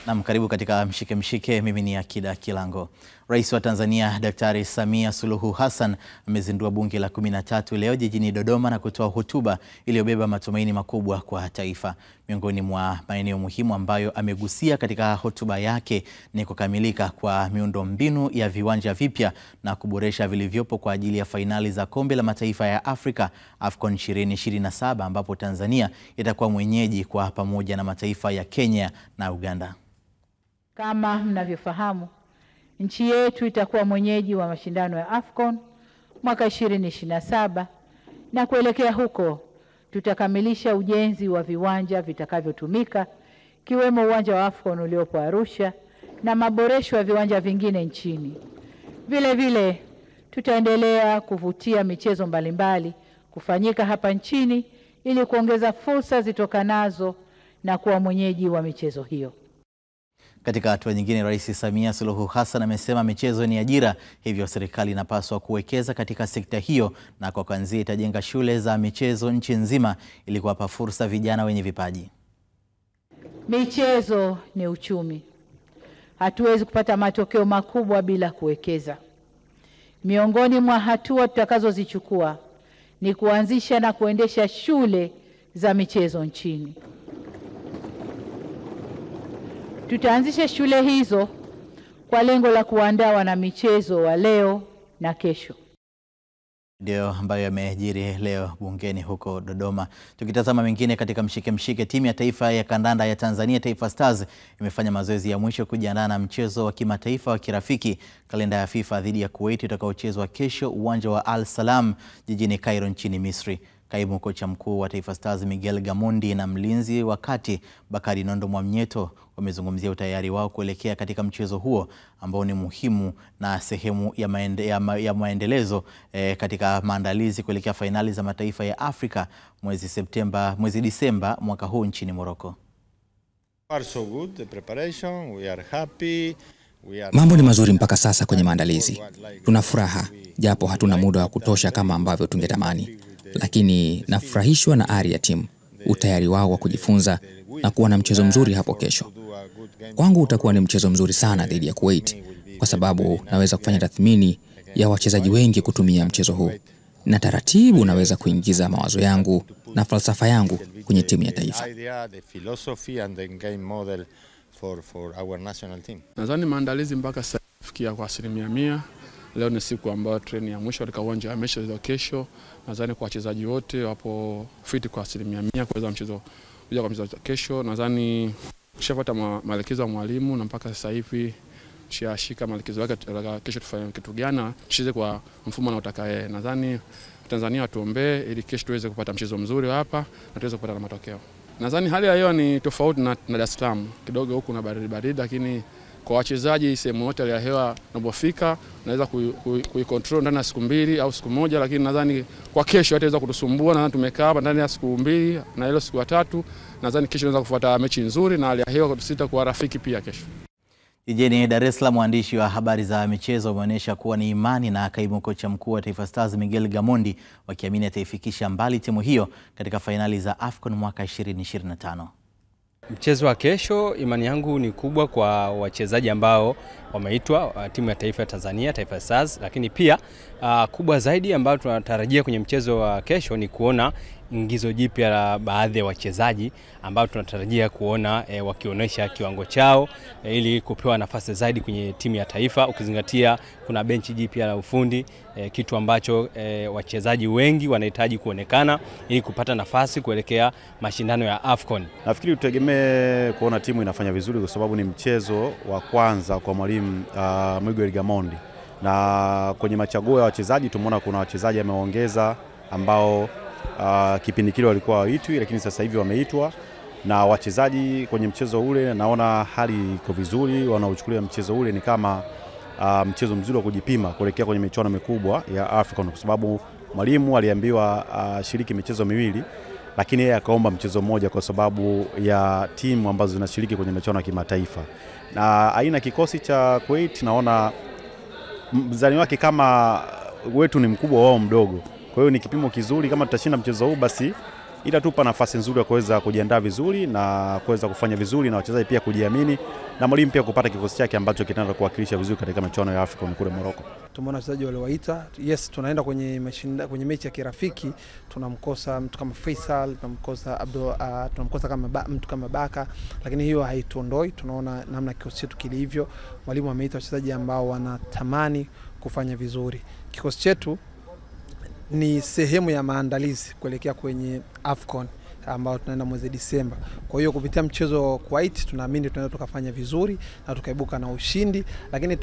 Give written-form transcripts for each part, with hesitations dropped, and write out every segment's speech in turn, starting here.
Na karibu katika Mshike Mshike, mimi ni Akida Kilango. Rais wa Tanzania Daktari Samia Suluhu Hassan amezindua bunge la 13 leo jijini Dodoma na kutoa hotuba iliyobeba matumaini makubwa kwa taifa. Miongoni mwa maeneo muhimu ambayo amegusia katika hotuba yake ni kukamilika kwa miundombinu ya viwanja vipya na kuboresha vilivyopo kwa ajili ya fainali za Kombe la Mataifa ya Afrika AFCON 2027 ambapo Tanzania itakuwa mwenyeji kwa pamoja na mataifa ya Kenya na Uganda. Kama mnavyofahamu, nchi yetu itakuwa mwenyeji wa mashindano ya AFCON mwaka 2027 na kuelekea huko tutakamilisha ujenzi wa viwanja vitakavyotumika kiwemo uwanja wa AFCON uliopo Arusha na maboresho ya viwanja vingine nchini. Vile vile tutaendelea kuvutia michezo mbalimbali kufanyika hapa nchini ili kuongeza fursa zitokanazo na kuwa mwenyeji wa michezo hiyo. Katika hatua nyingine, Rais Samia Suluhu Hassan amesema michezo ni ajira, hivyo serikali inapaswa kuwekeza katika sekta hiyo na kwa kuanzia itajenga shule za michezo nchi nzima ili kuwapa fursa vijana wenye vipaji. Michezo ni uchumi. Hatuwezi kupata matokeo makubwa bila kuwekeza. Miongoni mwa hatua tutakazozichukua ni kuanzisha na kuendesha shule za michezo nchini. Tutaanzisha shule hizo kwa lengo la kuandaa wanamichezo wa leo na kesho. Ndio ambayo yamejiri leo bungeni huko Dodoma. Tukitazama mengine katika Mshike Mshike, timu ya taifa ya kandanda ya Tanzania Taifa Stars imefanya mazoezi ya mwisho kujiandaa na mchezo wa kimataifa wa kirafiki kalenda ya FIFA dhidi ya Kuwait utakaochezwa kesho uwanja wa Al Salam jijini Cairo nchini Misri. Kaimu kocha mkuu wa Taifa Stars Miguel Gamondi na mlinzi wa kati Bakari Nondo Mwamnyeto wamezungumzia utayari wao kuelekea katika mchezo huo ambao ni muhimu na sehemu ya maendelezo katika maandalizi kuelekea fainali za mataifa ya Afrika mwezi Disemba mwaka huu nchini Morocco. Mambo ni mazuri mpaka sasa kwenye maandalizi. Tuna furaha japo hatuna muda wa kutosha kama ambavyo tungetamani. Lakini nafurahishwa na ari ya timu, utayari wao wa kujifunza na kuwa na mchezo mzuri hapo kesho. Kwangu utakuwa ni mchezo mzuri sana dhidi ya Kuwait kwa sababu naweza kufanya tathmini ya wachezaji wengi kutumia mchezo huu. Na taratibu naweza kuingiza mawazo yangu na falsafa yangu kwenye timu ya taifa. Nadhani maandalizi mpaka sasa kufikia kwa 100%. Leo ni siku ambayo treni ya mwisho katika uwanja wa mechi za kesho. Nadhani kwa wachezaji wote wapo fit kwa 100% kuweza mchezo kuja kwa mchezo kesho. Nadhani tushafuata maelekezo ya mwalimu na mpaka sasa hivi tushashika maelekezo yake kesho tufanye kitu gani, tucheze kwa mfumo unaotaka yeye. Nadhani Tanzania watuombee ili kesho tuweze kupata mchezo mzuri hapa na tuweze kupata matokeo. Nadhani hali ya hewa ni tofauti na Dar es Salaam. Kidogo huku na baridi lakini kwa wachezaji sehemu yote ya hewa unapofika naweza kuicontrol ndani ya siku 2 au siku 1, lakini nadhani kwa kesho hataweza kutusumbua. Nadhani tumekaa hapa ndani ya siku 2 na ile siku ya 3, nadhani kesho tunaweza kufuata mechi nzuri na hali ya hewa kusita kuwa rafiki pia kesho. Jijini Dar es Salaam, mwandishi wa habari za michezo wameonyesha kuwa ni imani na kaimu kocha mkuu wa Taifa Stars Miguel Gamondi wakiamini ataifikisha mbali timu hiyo katika fainali za AFCON mwaka 2025. Mchezo wa kesho, imani yangu ni kubwa kwa wachezaji ambao wameitwa timu ya taifa ya Tanzania Taifa Stars, lakini pia kubwa zaidi ambayo tunatarajia kwenye mchezo wa kesho ni kuona ingizo jipya la baadhi ya wachezaji ambao tunatarajia kuona wakionyesha kiwango chao ili kupewa nafasi zaidi kwenye timu ya taifa, ukizingatia kuna benchi jipya la ufundi, kitu ambacho wachezaji wengi wanahitaji kuonekana ili kupata nafasi kuelekea mashindano ya AFCON. Nafikiri tutegemee kuona timu inafanya vizuri kwa sababu ni mchezo wa kwanza kwa mwalimu Miguel Gamondi, na kwenye machaguo ya wachezaji tumeona kuna wachezaji ameongeza ambao kipindi kile walikuwa hawaitwi lakini sasa hivi wameitwa, na wachezaji kwenye mchezo ule naona hali iko vizuri, wanaochukulia mchezo ule ni kama mchezo mzuri wa kujipima kuelekea kwenye michuano mikubwa ya AFCON, kwa sababu mwalimu aliambiwa shiriki michezo 2 lakini yeye akaomba mchezo mmoja kwa sababu ya timu ambazo zinashiriki kwenye michuano ya kimataifa. Na aina kikosi cha Kuwait naona mzani wake kama wetu ni mkubwa wao mdogo. Kwa hiyo ni kipimo kizuri, kama tutashinda mchezo huu basi itatupa nafasi nzuri ya kuweza kujiandaa vizuri na kuweza kufanya vizuri na wachezaji pia kujiamini na mwalimu pia kupata kikosi chake ambacho kitaenda kuwakilisha vizuri katika michuano ya AFCON kule Morocco. Tumeona wachezaji waliowaita. Yes, tunaenda kwenye mechi ya kirafiki, tunamkosa mtu kama Faisal, tunamkosa tunamkosa kama mtu kama Baka, lakini hiyo haituondoi. Tunaona namna kikosi chetu kilivyo. Mwalimu ameita wachezaji ambao wanatamani kufanya vizuri. Kikosi chetu ni sehemu ya maandalizi kuelekea kwenye AFCON ambao tunaenda mwezi Disemba. Kwa hiyo kupitia mchezo Kuwait tunaamini tunaweza tukafanya vizuri na tukaibuka na ushindi, lakini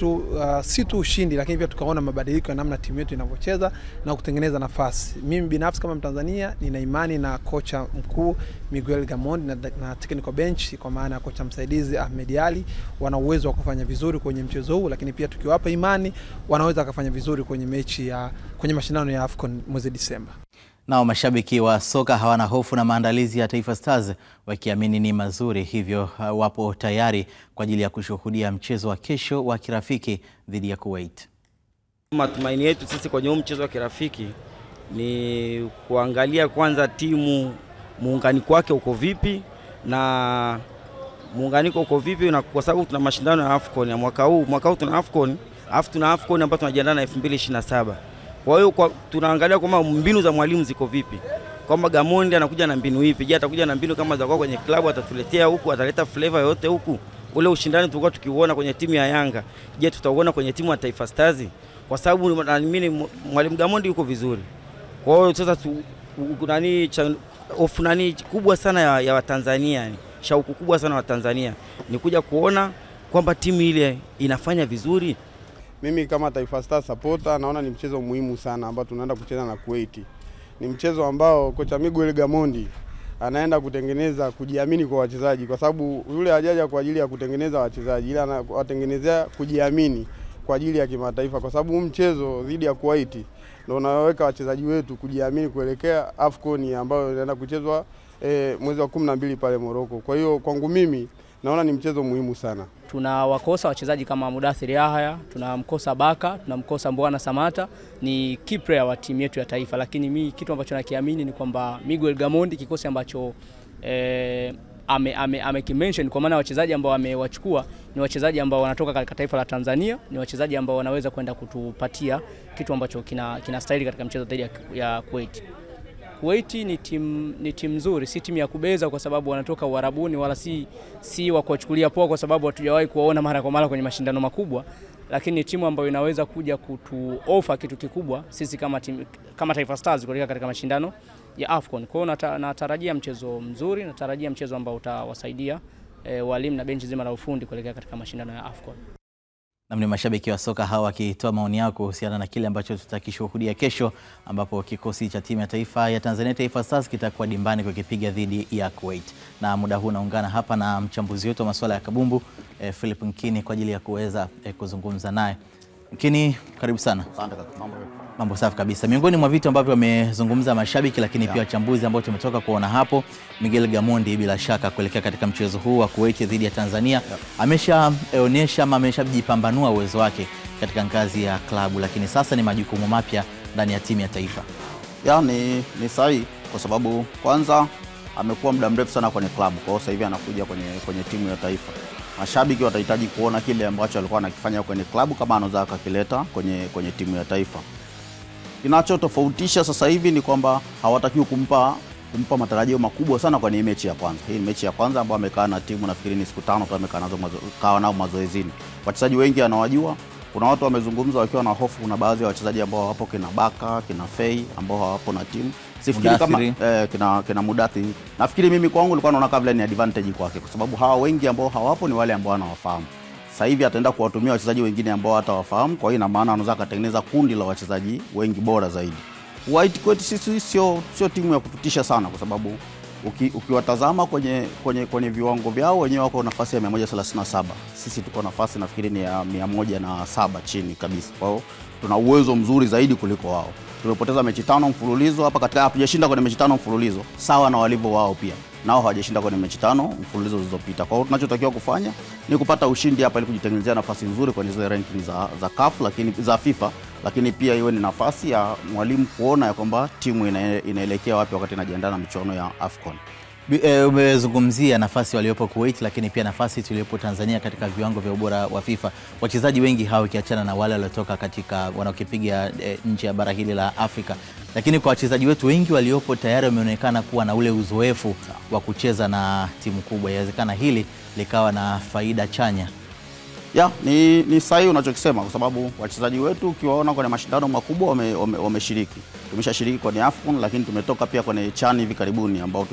si tu ushindi, lakini pia tukaona mabadiliko ya namna timu yetu inavyocheza na kutengeneza nafasi. Mimi binafsi kama Mtanzania nina imani na kocha mkuu Miguel Gamondi na technical bench kwa maana ya kocha msaidizi Ahmed Ali, wana uwezo wa kufanya vizuri kwenye mchezo huu, lakini pia tukiwapa imani wanaweza kufanya vizuri kwenye mashindano ya AFCON mwezi Disemba. Nao mashabiki wa soka hawana hofu na maandalizi ya Taifa Stars, wakiamini ni mazuri, hivyo wapo tayari kwa ajili ya kushuhudia mchezo wa kesho wa kirafiki dhidi ya Kuwait. Matumaini yetu sisi kwenye mchezo wa kirafiki ni kuangalia kwanza timu muunganiko wake uko vipi, na muunganiko uko vipi, na kwa sababu tuna mashindano ya AFCON ya mwaka huu tuna AFCON, tuna AFCON ambayo tunajiandaa na 2027. Kwa hiyo tunaangalia kwamba mbinu za mwalimu ziko vipi. Kwamba Gamondi anakuja na mbinu ipi? Je, atakuja na mbinu kama za kwa kwenye klabu atatuletea huku, ataleta flavor yote huku? Ule ushindani tulikuwa tukiuona kwenye timu ya Yanga, je, tutauona kwenye timu ya Taifa Stars? Kwa sababu naamini mwalimu Gamondi yuko vizuri. Kwa hiyo sasa nani kubwa sana ya Watanzania, shauku kubwa sana wa Tanzania ni kuja kuona kwamba timu ile inafanya vizuri. Mimi kama Taifa Stars supporter naona ni mchezo muhimu sana ambao tunaenda kucheza na Kuwait. Ni mchezo ambao kocha Miguel Gamondi anaenda kujiamini kwa wachezaji, kwa sababu yule hajaja kwa ajili ya kutengeneza wachezaji, ila anawatengenezea kujiamini kwa ajili ya kimataifa, kwa sababu mchezo dhidi ya Kuwait ndio unaweka wachezaji wetu kujiamini kuelekea AFCON ambayo inaenda kuchezwa mwezi wa 12 pale Morocco. Kwa hiyo kwangu mimi naona ni mchezo muhimu sana. Tunawakosa wachezaji kama Mudathir Yahya, tunamkosa Baka, tunamkosa Mbwana Samata, ni key player wa timu yetu ya taifa, lakini mimi kitu ambacho nakiamini ni kwamba Miguel Gamondi kikosi ambacho amekimention, kwa maana wachezaji ambao amewachukua ni wachezaji ambao wanatoka katika taifa la Tanzania, ni wachezaji ambao wanaweza kwenda kutupatia kitu ambacho kinastahili katika mchezo dhidi ya Kuwait. Kuwait ni timu nzuri, si timu ya kubeza kwa sababu wanatoka Uarabuni, wala si wa kuchukulia poa kwa sababu hatujawahi kuwaona mara kwa mara kwenye mashindano makubwa, lakini ni timu ambayo inaweza kuja kutuofa kitu kikubwa sisi kama Taifa Stars kuelekea katika mashindano ya AFCON. Kwa hiyo natarajia mchezo mzuri, natarajia mchezo ambao utawasaidia walimu na benchi zima la ufundi kuelekea katika mashindano ya AFCON. Namni mashabiki wa soka hawa wakitoa maoni yao kuhusiana na kile ambacho tutakishuhudia kesho, ambapo kikosi cha timu ya taifa ya Tanzania Taifa Stars kitakuwa dimbani kukipiga dhidi ya Kuwait. Na muda huu naungana hapa na mchambuzi wetu wa masuala ya kabumbu Philip Nkini kwa ajili ya kuweza kuzungumza naye. Nkini, karibu sana. Asante kaka. Mambo safi kabisa. Miongoni mwa vitu ambavyo wamezungumza mashabiki lakini pia wachambuzi ambao tumetoka kuona hapo, Miguel Gamondi bila shaka kuelekea katika mchezo huu wa Kuwait dhidi ya Tanzania ameshaonyesha ama ameshajipambanua uwezo wake katika ngazi ya klabu, lakini sasa ni majukumu mapya ndani ya timu ya taifa. Ni sahihi kwa sababu kwanza amekuwa muda mrefu sana kwenye klabu, kwa sasa hivi anakuja kwenye timu ya taifa. Mashabiki watahitaji kuona kile ambacho alikuwa anakifanya kwenye klabu kama anaweza akakileta kwenye timu ya taifa. Kinachotofautisha sasa hivi ni kwamba hawatakiwi kumpa matarajio makubwa sana kwenye mechi ya kwanza. Hii ni mechi ya kwanza ambayo amekaa na timu, nafikiri ni siku 5 tu amekaa nao mazoezini. Wachezaji wengi anawajua. Kuna watu wamezungumza wakiwa na hofu, kuna baadhi ya wachezaji ambao hawapo, kina Baka, kina Fei ambao hawapo na timu. Sifikiri kama kina Mudathir. Nafikiri mimi kwangu nilikuwa naona kabla ni advantage kwake kwa sababu hawa wengi ambao hawapo ni wale ambao anawafahamu. Sasa hivi ataenda kuwatumia wachezaji wengine ambao hata wafahamu, kwa hiyo ina maana anaweza kutengeneza kundi la wachezaji wengi bora zaidi. White Coat sisi sio timu ya kututisha sana kwa sababu ukiwatazama kwenye viwango vyao wenyewe wako nafasi ya 137. Sisi tuko nafasi nafikiri ni ya 107 chini kabisa. Kwa hiyo tuna uwezo mzuri zaidi kuliko wao. Tumepoteza mechi 5 mfululizo hapa katika, hatujashinda kwenye mechi 5 mfululizo sawa na walivyo wao pia. nao hawajashinda kwenye mechi 5 mfululizo zilizopita. Kwa hiyo tunachotakiwa kufanya ni kupata ushindi hapa ili kujitengenezea nafasi nzuri kwenye zile ranking za CAF lakini za FIFA, lakini pia iwe ni nafasi ya mwalimu kuona ya kwamba timu inaelekea wapi wakati inajiandaa na michuano ya AFCON. Umezungumzia nafasi waliopo Kuwait, lakini pia nafasi tuliopo Tanzania katika viwango vya ubora wa FIFA. Wachezaji wengi hao kiachana na wale waliotoka katika wanaokipiga nje ya bara hili la Afrika, lakini kwa wachezaji wetu wengi waliopo tayari wameonekana kuwa na ule uzoefu wa kucheza na timu kubwa. Inawezekana hili likawa na faida chanya. Ni sahihi unachokisema, kwa sababu wachezaji wetu ukiwaona kwenye mashindano makubwa wameshiriki. Tumeshashiriki kwenye AFCON, lakini tumetoka pia kwenye CHAN hivi karibuni ambao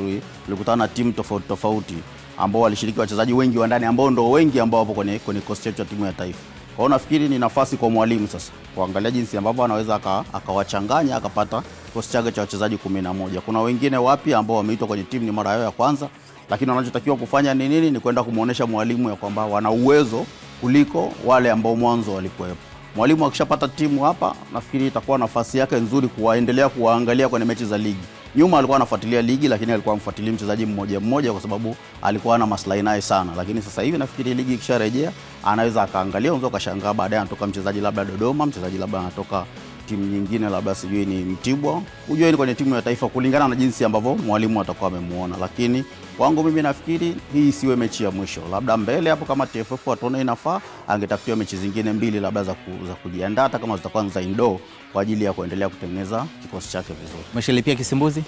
tulikutana na timu tofauti ambao walishiriki wachezaji wengi wa ndani ambao ndio wengi ambao wapo kwenye cost ya timu ya taifa. Kwa hiyo nafikiri ni nafasi kwa mwalimu sasa kuangalia jinsi ambavyo anaweza akawachanganya akapata cost chake cha wachezaji 11. Kuna wengine wapi ambao wameitwa kwenye timu ni mara yao ya kwanza, lakini wanachotakiwa kufanya ni nini? Ni kwenda kumuonesha mwalimu ya kwamba wana uwezo kuliko wale ambao mwanzo walikuwepo. Mwalimu akishapata timu hapa, nafikiri itakuwa nafasi yake nzuri kuendelea kuangalia kwenye mechi za ligi. Nyuma alikuwa anafuatilia ligi, lakini alikuwa amfuatilia mchezaji mmoja kwa sababu alikuwa ana maslahi naye sana. Lakini sasa hivi nafikiri ligi ikisharejea, anaweza akaangalia, unaweza kashangaa baadaye anatoka mchezaji labda Dodoma, mchezaji labda anatoka timu nyingine labda sijui ni Mtibwa, ujue ni kwenye timu ya taifa kulingana na jinsi ambavyo mwalimu atakuwa amemuona. Lakini kwangu mimi nafikiri hii siwe mechi ya mwisho. Labda mbele hapo kama TFF wataona inafaa, angetafutiwa mechi zingine 2 labda za kujiandaa hata kama zitakuwa za indoor kwa ajili ya kuendelea kutengeneza kikosi chake vizuri. Umeshalipia kisimbuzi?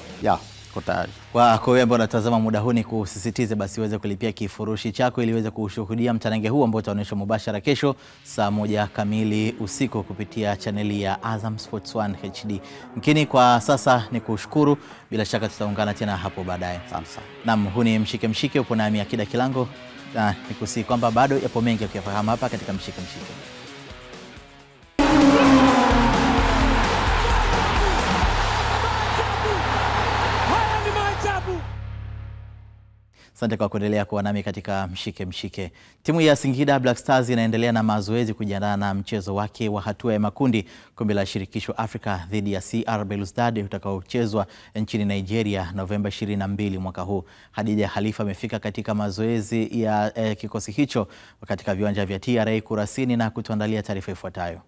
Kwa tayari. Kwa wewe ambao unatazama muda huu ni kusisitize basi uweze kulipia kifurushi chako ili uweze kushuhudia mtanange huu ambao utaonyeshwa mubashara kesho saa 1 kamili usiku kupitia chaneli ya Azam Sports 1 HD. Mkini kwa sasa ni kushukuru, bila shaka tutaungana tena hapo baadaye. Asante. Naam, huu ni Mshike, upo nami Akida Kilango, na nikusihi kwamba bado yapo mengi ya kuyafahamu hapa katika Mshike. Asante kwa kuendelea kuwa nami katika Mshike. Timu ya Singida Black Stars inaendelea na mazoezi kujiandaa na mchezo wake wa hatua ya makundi kombe la shirikisho Afrika dhidi ya CR Belouizdad utakaochezwa nchini Nigeria Novemba 22 mwaka huu. Hadija Khalifa amefika katika mazoezi ya kikosi hicho katika viwanja vya TRA Kurasini na kutuandalia taarifa ifuatayo.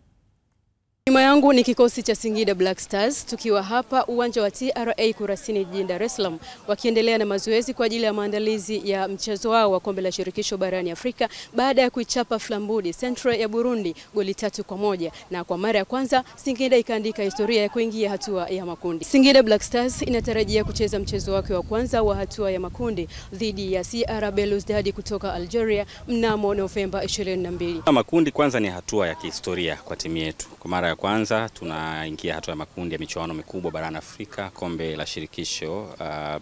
Nyuma yangu ni kikosi cha Singida Black Stars tukiwa hapa uwanja wa TRA Kurasini jijini Dar es Salaam wakiendelea na mazoezi kwa ajili ya maandalizi ya mchezo wao wa kombe la shirikisho barani Afrika baada ya kuichapa Flambudi Central ya Burundi goli 3-1, na kwa mara ya kwanza Singida ikaandika historia ya kuingia hatua ya makundi. Singida Black Stars inatarajia kucheza mchezo wake wa kwanza wa hatua ya makundi dhidi ya CR Belouizdad kutoka Algeria mnamo Novemba 22. Makundi kwanza ni hatua ya kihistoria kwa timu yetu. Kwa mara ya kwanza tunaingia hatua ya makundi ya michuano mikubwa barani Afrika, kombe la shirikisho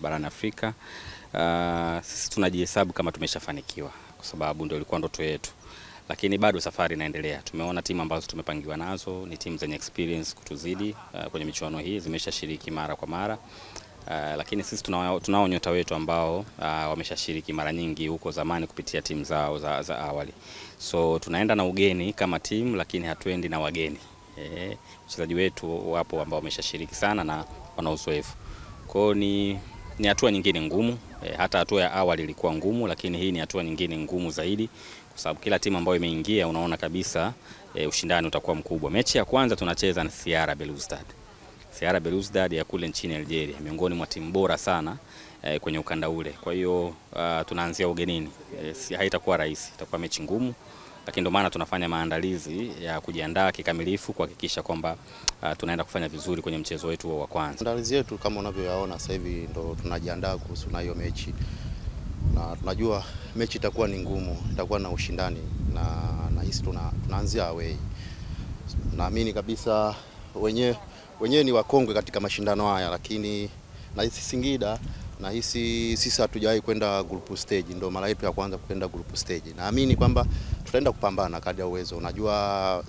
barani Afrika. Sisi tunajihesabu kama tumeshafanikiwa kwa sababu ndio ilikuwa ndoto yetu. Lakini bado safari inaendelea. Tumeona timu ambazo tumepangiwa nazo ni timu zenye experience kutuzidi kwenye michuano hii, zimeshashiriki mara kwa mara. Lakini sisi tunao nyota wetu ambao wameshashiriki mara nyingi huko zamani kupitia timu zao za awali. So tunaenda na ugeni kama timu, lakini hatuendi na wageni. Wachezaji wetu wapo ambao wameshashiriki sana na wana uzoefu. Kwa hiyo ni hatua nyingine ngumu. Hata hatua ya awali ilikuwa ngumu, lakini hii ni hatua nyingine ngumu zaidi kwa sababu kila timu ambayo imeingia unaona kabisa ushindani utakuwa mkubwa. Mechi ya kwanza tunacheza na CR Belouizdad. CR Belouizdad ya kule nchini Algeria, miongoni mwa timu bora sana kwenye ukanda ule. Kwa hiyo tunaanzia ugenini. Haitakuwa rahisi, itakuwa mechi ngumu, lakini ndio maana tunafanya maandalizi ya kujiandaa kikamilifu kuhakikisha kwamba tunaenda kufanya vizuri kwenye mchezo wetu wa kwanza. Maandalizi yetu kama unavyoyaona sasa hivi ndio tunajiandaa kuhusu na hiyo mechi. Na tunajua mechi itakuwa ni ngumu, itakuwa na ushindani na hisi tunaanzia away. Naamini kabisa wenyewe ni wakongwe katika mashindano haya, lakini na hisi Singida na hisi sisi hatujawahi kwenda group stage, ndio mara yetu ya kwanza kwenda group stage. Naamini kwamba tutaenda kupambana kadri ya uwezo. Unajua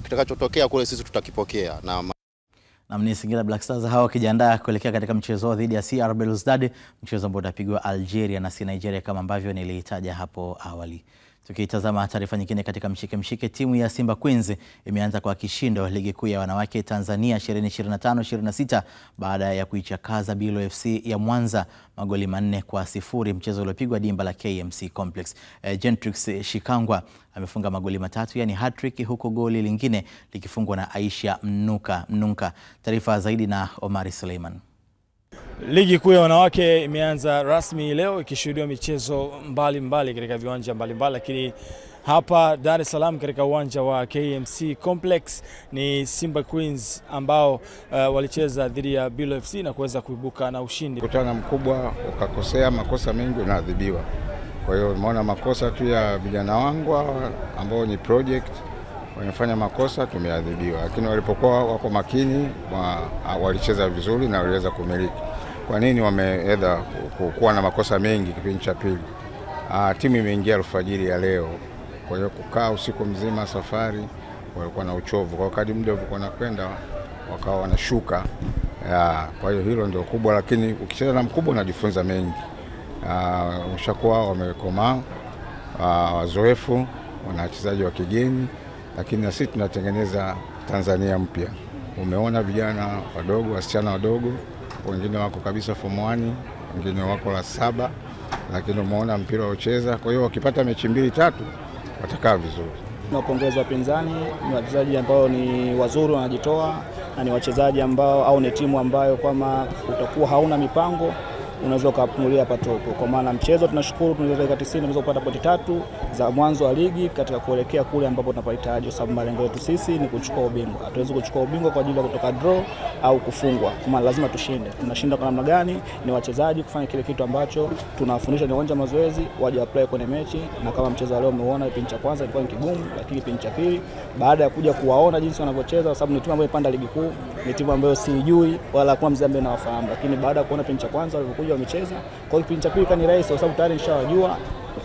kitakachotokea kule sisi tutakipokea. Na ni Singida Black Stars hawa wakijiandaa kuelekea katika mchezo dhidi ya CR Belouizdad, mchezo ambao utapigwa Algeria na si Nigeria kama ambavyo nilitaja hapo awali. Tukitazama taarifa nyingine katika mshike, timu ya Simba Queens imeanza kwa kishindo ligi kuu ya wanawake Tanzania 2025-26 baada ya kuichakaza Bilo FC ya Mwanza magoli 4-0, mchezo uliopigwa dimba la KMC Complex. Gentrix Shikangwa amefunga magoli 3, yani hat-trick, huko goli lingine likifungwa na Aisha Mnunka. Taarifa zaidi na Omari Suleiman. Ligi kuu ya wanawake imeanza rasmi leo ikishuhudia michezo mbalimbali katika viwanja mbalimbali, lakini hapa Dar es Salaam katika uwanja wa KMC Complex ni Simba Queens ambao walicheza dhidi ya Bilo FC na kuweza kuibuka na ushindi. Mkutano mkubwa ukakosea, makosa mengi unaadhibiwa. Kwa hiyo umeona makosa tu ya vijana wangu ambao ni project wanafanya makosa, tumeadhibiwa, lakini walipokuwa wako makini walicheza vizuri na waliweza kumiliki. Kwa nini wameenda kuwa na makosa mengi kipindi cha pili? Timu imeingia alfajiri ya leo, kwa hiyo kukaa usiku mzima safari walikuwa na uchovu, kwa kadri muda ulivyokuwa unakwenda wakawa wanashuka. Kwa hiyo hilo ndio kubwa, lakini ukicheza na mkubwa unajifunza mengi. Ushakuwa wamekomaa, wazoefu, wana wachezaji wa kigeni, lakini na sisi tunatengeneza Tanzania mpya. Umeona vijana wadogo, wasichana wadogo, wengine wako kabisa form 1, wengine wako la 7, lakini umeona mpira ucheza. Kwa hiyo wakipata mechi 2-3 watakaa vizuri. Tunapongeza wapinzani, ni wachezaji ambao ni wazuri, wanajitoa, na ni wachezaji ambao au ni timu ambayo kama utakuwa hauna mipango unaweza kupumulia patoko. Kwa maana mchezo tunashukuru tunaweza dakika 90 tunaweza kupata pointi 3 za mwanzo wa ligi katika kuelekea kule ambapo tunapahitaji, kwa sababu malengo yetu sisi ni kuchukua ubingwa. Hatuwezi kuchukua ubingwa kwa ajili ya kutoka draw au kufungwa. Kwa maana lazima tushinde. Tunashinda kwa namna gani? Ni wachezaji kufanya kile kitu ambacho tunawafundisha ni uwanja mazoezi, waje apply kwenye mechi. Na kama mchezo leo umeona kipindi cha kwanza ilikuwa ni kigumu, lakini kipindi cha pili baada ya kuja kuwaona jinsi wanavyocheza, kwa sababu ni timu ambayo imepanda ligi kuu, ni timu ambayo sijui wala kwa mzee ambaye nawafahamu, lakini baada ya kuona kipindi cha kwanza walivyokuja wamecheza, kwa kipindi cha pili kani rahisi kwa sababu tayari nishawajua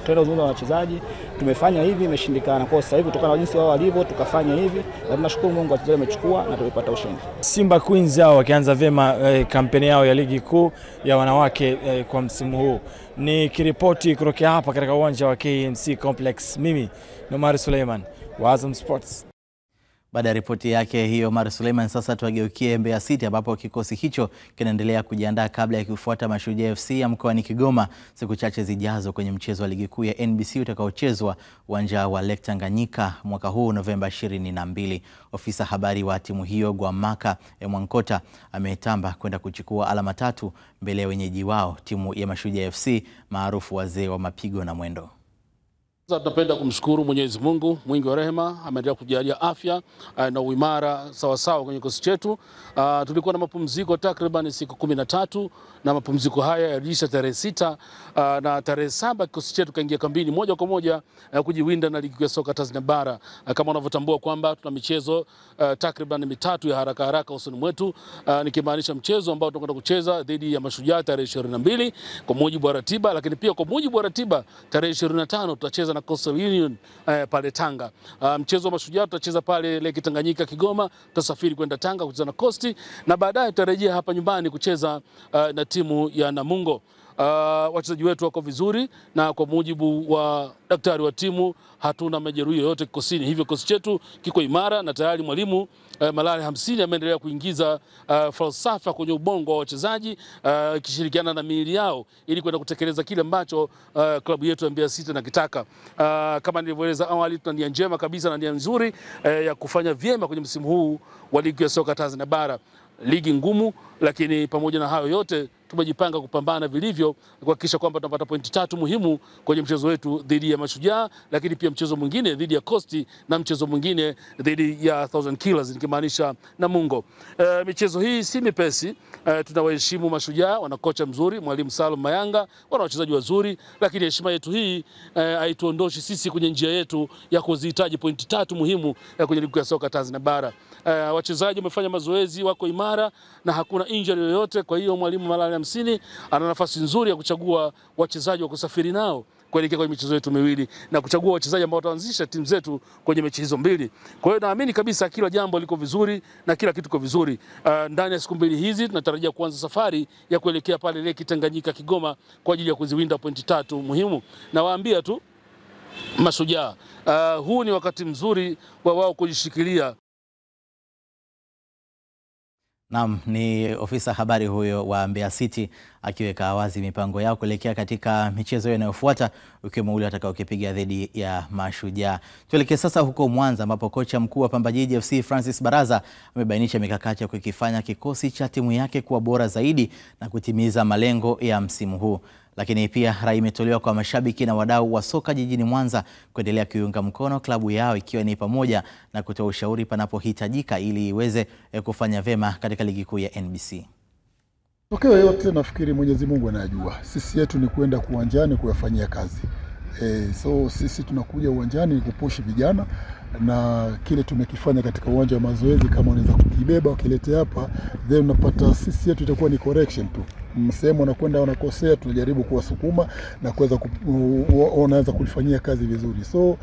tena uzuri wa wachezaji. Tumefanya hivi imeshindikana, kwa sasa hivi kutokana na jinsi wao walivyo tukafanya hivi, na tunashukuru Mungu wachezaji wamechukua na tumepata ushindi. Simba Queens hao wakianza vyema kampeni yao ya ligi kuu ya wanawake kwa msimu huu. Ni kiripoti kutoka hapa katika uwanja wa KMC Complex. Mimi ni Omar Suleiman wa Azam Sports. Baada ya ripoti yake hiyo Omar Suleiman, sasa tuageukie Mbeya City ambapo kikosi hicho kinaendelea kujiandaa kabla ya kufuata Mashujaa FC ya mkoani Kigoma siku chache zijazo kwenye mchezo wa ligi kuu ya NBC utakaochezwa uwanja wa Lake Tanganyika mwaka huu Novemba 22. Ofisa habari wa timu hiyo Gwamaka Mwankota ametamba kwenda kuchukua alama 3 mbele ya wenyeji wao timu ya Mashujaa FC maarufu wazee wa mapigo na mwendo. Tunapenda kumshukuru Mwenyezi Mungu mwingi wa rehema, ameendelea kujalia afya na uimara sawa kwenye kikosi chetu. Tulikuwa na mapumziko takriban siku 13 na mapumziko haya yaliisha tarehe 6 na tarehe 7 kikosi chetu kaingia kambini moja kwa moja kujiwinda na ligi ya soka Tanzania bara. Kama unavyotambua kwamba tuna michezo takriban 3 ya haraka usoni mwetu, nikimaanisha mchezo ambao tunakwenda kucheza dhidi ya Mashujaa tarehe 22 kwa mujibu wa ratiba, lakini pia kwa mujibu wa ratiba tarehe 25 tutacheza na Coastal Union pale Tanga. Mchezo wa Mashujaa tutacheza pale Lake Tanganyika Kigoma, tutasafiri kwenda Tanga kucheza na Coast na baadaye tutarejea hapa nyumbani kucheza na timu ya Namungo. Wachezaji wetu wako vizuri na kwa mujibu wa daktari wa timu hatuna majeruhi yoyote kikosini, hivyo kikosi chetu kiko imara na tayari mwalimu Malale 50 ameendelea kuingiza falsafa kwenye ubongo wa wachezaji ikishirikiana na miili yao ili kwenda kutekeleza kile ambacho klabu yetu ya Mbeya City nakitaka. Kama nilivyoeleza awali, tuna nia njema kabisa na nia nzuri ya kufanya vyema kwenye msimu huu wa ligi ya soka Tanzania bara. Ligi ngumu, lakini pamoja na hayo yote tumejipanga kupambana vilivyo kuhakikisha kwamba tunapata pointi 3 muhimu kwenye mchezo wetu dhidi ya Mashujaa, lakini pia mchezo mwingine dhidi ya Coast na mchezo mwingine dhidi ya Thousand Killers nikimaanisha Namungo. Michezo hii si mipesi. Tunawaheshimu Mashujaa, wana kocha mzuri Mwalimu Salum Mayanga, wana wachezaji wazuri, lakini heshima yetu hii haituondoshi sisi kwenye njia yetu ya kuzihitaji pointi 3 muhimu kwenye ligi ya soka Tanzania bara. Wachezaji wamefanya mazoezi, wako imara na hakuna injury yoyote, kwa hiyo Mwalimu Malale 50 ana nafasi nzuri ya kuchagua wachezaji wa kusafiri nao kuelekea kwenye michezo yetu miwili na kuchagua wachezaji ambao wataanzisha timu zetu kwenye mechi hizo mbili. Kwa hiyo naamini kabisa kila jambo liko vizuri na kila kitu kiko vizuri. Ndani ya siku mbili hizi tunatarajia kuanza safari ya kuelekea pale Lake Tanganyika Kigoma kwa ajili ya kuziwinda pointi 3 muhimu. Na waambia tu Mashujaa. Huu ni wakati mzuri wa wao kujishikilia. Naam, ni ofisa habari huyo wa Mbeya City akiweka wazi mipango yao kuelekea katika michezo inayofuata ukiwemo ule atakaokipiga dhidi ya Mashujaa. Tuelekee sasa huko Mwanza ambapo kocha mkuu wa Pamba Jiji FC Francis Baraza amebainisha mikakati ya kukifanya kikosi cha timu yake kuwa bora zaidi na kutimiza malengo ya msimu huu. Lakini pia rai imetolewa kwa mashabiki na wadau wa soka jijini Mwanza kuendelea kuiunga mkono klabu yao, ikiwa ni pamoja na kutoa ushauri panapohitajika ili iweze kufanya vema katika ligi kuu ya NBC. Matokeo yote nafikiri Mwenyezi Mungu anayajua. Sisi yetu ni kwenda uwanjani kuyafanyia kazi. So sisi tunakuja uwanjani kupushi vijana, na kile tumekifanya katika uwanja wa mazoezi kama unaweza kukibeba ukilete hapa, then unapata sisi yetu itakuwa ni correction tu. Msemo wanakwenda wanakosea, tunajaribu kuwasukuma na kuweza wanaweza kulifanyia kazi vizuri. So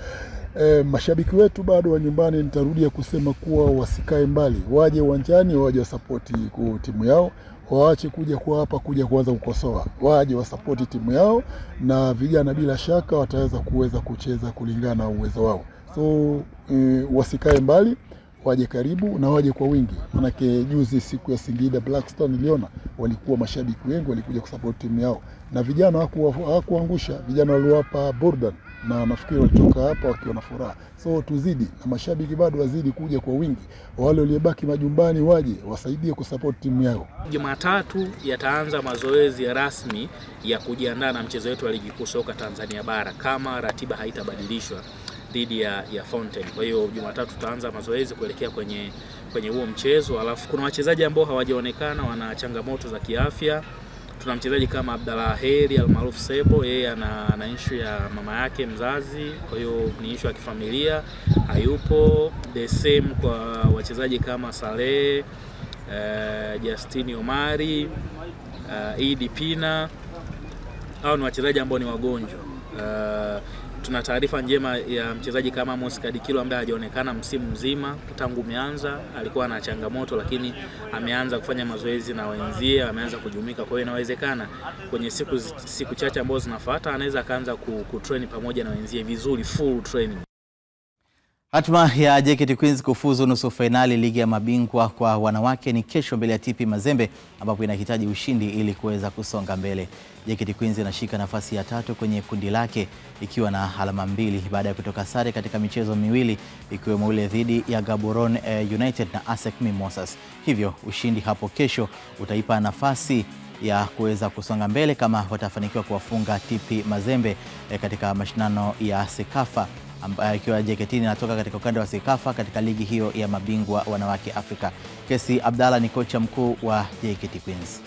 mashabiki wetu bado wa nyumbani, nitarudia kusema kuwa wasikae mbali, waje uwanjani, waje wasapoti timu yao, waache kuja kwa hapa kuja kuanza kukosoa, waje wasapoti timu yao, na vijana bila shaka wataweza kucheza kulingana na uwezo wao. So wasikae mbali, waje karibu na waje kwa wingi. Manake juzi siku ya Singida Black Stars niliona walikuwa mashabiki wengi walikuja kusupport timu yao, na vijana hawakuangusha, vijana waliwapa burdan, na nafikiri walitoka hapa wakiwa na furaha. So tuzidi na mashabiki bado wazidi kuja kwa wingi, wale waliobaki majumbani waje wasaidie kusupport timu yao. Jumatatu yataanza mazoezi ya rasmi ya kujiandaa na mchezo wetu wa ligi kuu soka Tanzania bara kama ratiba haitabadilishwa dhidi ya Fountain. Kwa hiyo Jumatatu tutaanza mazoezi kuelekea kwenye huo mchezo. Alafu kuna wachezaji ambao hawajaonekana, wana changamoto za kiafya. Tuna mchezaji kama Abdallah Heri almaarufu Sebo, yeye ana issue ya mama yake mzazi, kwa hiyo ni issue ya kifamilia, hayupo. The same kwa wachezaji kama Saleh, Justini Omari, Idi Pina. Hao ni wachezaji ambao ni wagonjwa. Tuna taarifa njema ya mchezaji kama Amos Kadikilo ambaye hajaonekana msimu mzima tangu umeanza, alikuwa na changamoto lakini ameanza kufanya mazoezi na wenzie, ameanza kujumika. Kwa hiyo inawezekana kwenye siku chache ambazo zinafuata anaweza kaanza kutrain pamoja na wenzie vizuri, full training. Hatma ya JKT Queens kufuzu nusu finali ligi ya mabingwa kwa wanawake ni kesho mbele ya TP Mazembe, ambapo inahitaji ushindi ili kuweza kusonga mbele. JKT Queens inashika nafasi ya 3 kwenye kundi lake ikiwa na alama 2 baada ya kutoka sare katika michezo miwili, ikiwemo ule dhidi ya Gaborone United na ASEC Mimosas. Hivyo ushindi hapo kesho utaipa nafasi ya kuweza kusonga mbele kama watafanikiwa kuwafunga TP Mazembe katika mashindano ya Sekafa, ambayo ikiwa JKT inatoka katika ukanda wa Sekafa katika ligi hiyo ya mabingwa wanawake Afrika. Kesi Abdalla ni kocha mkuu wa JKT Queens.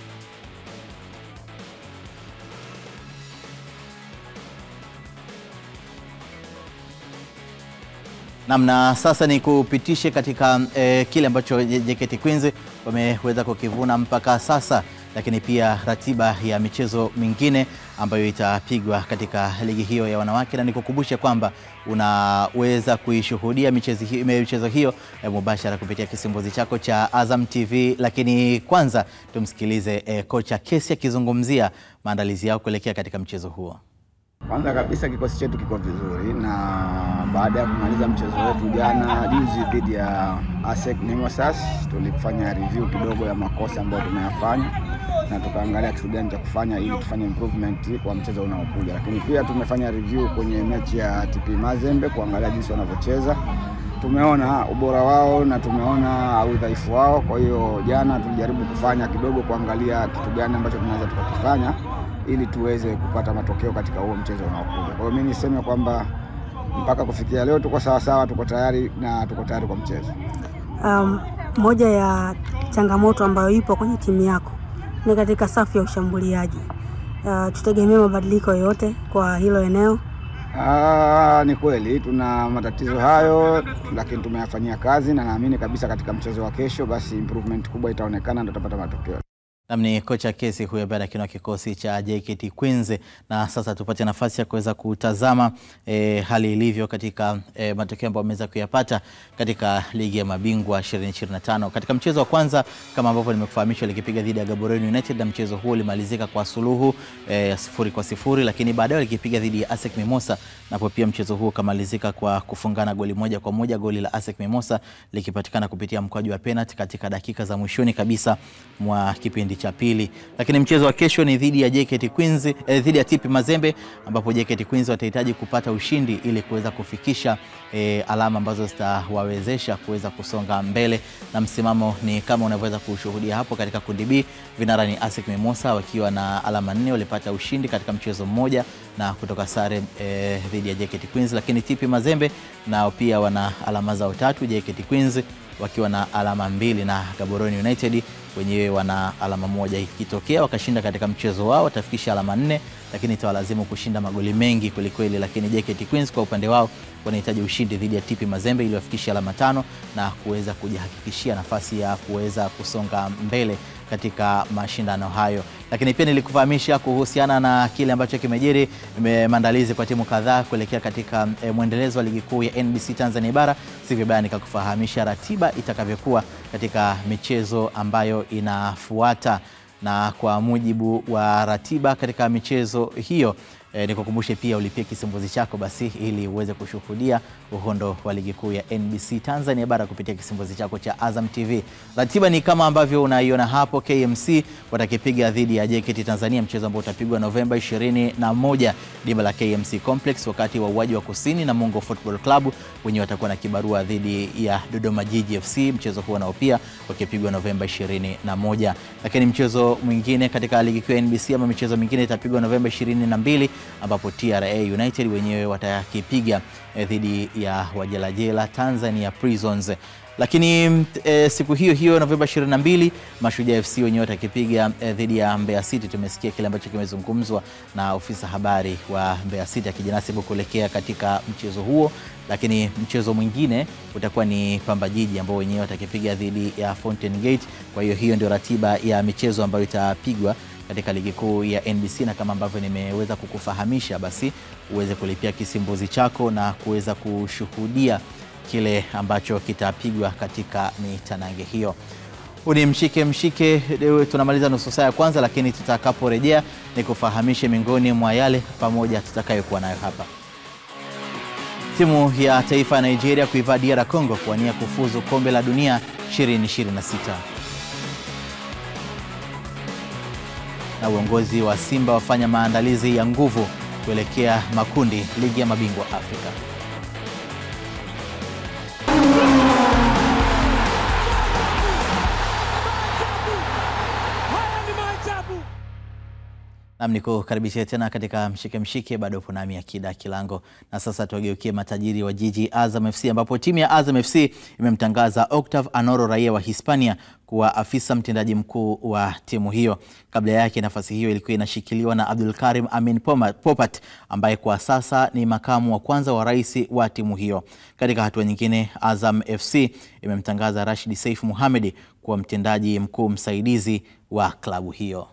Namna sasa ni kupitishe katika kile ambacho JKT Queens wameweza kukivuna mpaka sasa, lakini pia ratiba ya michezo mingine ambayo itapigwa katika ligi hiyo ya wanawake, na nikukumbusha kwamba unaweza kuishuhudia michezo hiyo mubashara kupitia kisimbuzi chako cha Azam TV. Lakini kwanza tumsikilize kocha Kesi akizungumzia maandalizi yao kuelekea katika mchezo huo. Kwanza kabisa kikosi chetu kiko vizuri, na baada ya kumaliza mchezo wetu jana juzi dhidi ya ASEC Mimosas tulifanya review kidogo ya makosa ambayo tumeyafanya na tukaangalia kitu gani cha kufanya ili tufanye improvement kwa mchezo unaokuja. Lakini pia tumefanya review kwenye mechi ya TP Mazembe kuangalia jinsi wanavyocheza. Tumeona ubora wao na tumeona udhaifu wao. Kwa hiyo jana tulijaribu kufanya kidogo kuangalia kitu gani ambacho tunaweza tukakifanya ili tuweze kupata matokeo katika huo mchezo unaokuja. Kwa hiyo mimi niseme kwamba mpaka kufikia leo tuko sawa sawa, tuko tayari na tuko tayari kwa mchezo. Moja ya changamoto ambayo ipo kwenye timu yako ni katika safu ya ushambuliaji. Tutegemea mabadiliko yote kwa hilo eneo? Ni kweli tuna matatizo hayo, lakini tumeyafanyia kazi na naamini kabisa katika mchezo wa kesho basi improvement kubwa itaonekana na tutapata matokeo. Namni kocha Kesi huyo baada kina kikosi cha JKT Queens, na sasa tupate nafasi ya kuweza kutazama hali ilivyo katika matokeo ambayo wameweza kuyapata katika ligi ya mabingwa 2025. Katika mchezo wa kwanza kama ambavyo nimekufahamisha likipiga dhidi ya Gaborone United, na mchezo huo ulimalizika kwa suluhu 0-0, lakini baadaye likipiga dhidi ya ASEC Mimosa, napo pia mchezo huo kamalizika kwa kufungana goli 1-1, goli la ASEC Mimosa likipatikana kupitia mkwaju wa penalty katika dakika za mwishoni kabisa mwa kipindi cha pili. Lakini mchezo wa kesho ni dhidi ya JKT Queens, dhidi ya TP Mazembe, ambapo JKT Queens watahitaji kupata ushindi ili kuweza kufikisha alama ambazo zitawawezesha kuweza kusonga mbele, na msimamo ni kama unavyoweza kushuhudia hapo. Katika kundi B, vinara ni ASEC Mimosa wakiwa na alama 4, walipata ushindi katika mchezo mmoja na kutoka sare dhidi ya JKT Queens, lakini TP Mazembe nao pia wana alama zao 3, JKT Queens wakiwa na alama 2 na Gaborone United wenyewe wana alama 1. Ikitokea wakashinda katika mchezo wao watafikisha alama 4, lakini itawalazimu kushinda magoli mengi kweli, lakini JKT Queens kwa upande wao wanahitaji ushindi dhidi ya TP Mazembe ili wafikishe alama 5 na kuweza kujihakikishia nafasi ya kuweza kusonga mbele katika mashindano hayo. Lakini pia nilikufahamisha kuhusiana na kile ambacho kimejiri maandalizi kwa timu kadhaa kuelekea katika mwendelezo wa ligi kuu ya NBC Tanzania Bara. Sivyo baya nikakufahamisha ratiba itakavyokuwa katika michezo ambayo inafuata, na kwa mujibu wa ratiba katika michezo hiyo nikukumbushe pia ulipie kisimbuzi chako basi ili uweze kushuhudia uhondo wa ligi kuu ya NBC Tanzania Bara kupitia kisimbuzi chako cha Azam TV. Ratiba ni kama ambavyo unaiona hapo. KMC watakipiga dhidi ya JKT Tanzania, mchezo ambao utapigwa Novemba 21 dimba la KMC Complex, wakati wa Uwaji wa Kusini na Mungo Football Club wenyewe watakuwa na kibarua dhidi ya Dodoma Jiji FC, mchezo huo nao pia ukipigwa Novemba 21. Lakini mchezo mwingine katika ligi kuu ya NBC ama michezo mingine itapigwa Novemba 22, ambapo TRA United wenyewe watakipiga dhidi ya Wajelajela Tanzania Prisons. Lakini siku hiyo Novemba 22 Mashujaa FC wenyewe watakipiga dhidi ya Mbeya City. Tumesikia kile ambacho kimezungumzwa na ofisa habari wa Mbeya City akijinasibu kuelekea katika mchezo huo. Lakini mchezo mwingine utakuwa ni Pamba Jiji ambao wenyewe watakipiga dhidi ya Fountain Gate. Kwa hiyo ndio ratiba ya michezo ambayo itapigwa katika ligi kuu ya NBC, na kama ambavyo nimeweza kukufahamisha basi uweze kulipia kisimbuzi chako na kuweza kushuhudia kile ambacho kitapigwa katika mitanange hiyo. Uni mshike tunamaliza nusu saa ya kwanza, lakini tutakaporejea nikufahamishe miongoni mwa yale pamoja tutakayokuwa nayo hapa. Timu ya taifa ya Nigeria kuivaa DR Congo kuwania kufuzu kombe la dunia 2026. Na uongozi wa Simba wafanya maandalizi ya nguvu kuelekea makundi ligi ya mabingwa Afrika. Niko karibisha tena katika mshike bado upo nami Akida Kilango, na sasa tuageukie matajiri wa jiji Azam FC, ambapo timu ya Azam FC imemtangaza Octave Anoro raia wa Hispania kuwa afisa mtendaji mkuu wa timu hiyo. Kabla yake nafasi hiyo ilikuwa inashikiliwa na Abdul Karim Amin Popat ambaye kwa sasa ni makamu wa kwanza wa rais wa timu hiyo. Katika hatua nyingine, Azam FC imemtangaza Rashid Saif Mohamed kuwa mtendaji mkuu msaidizi wa klabu hiyo.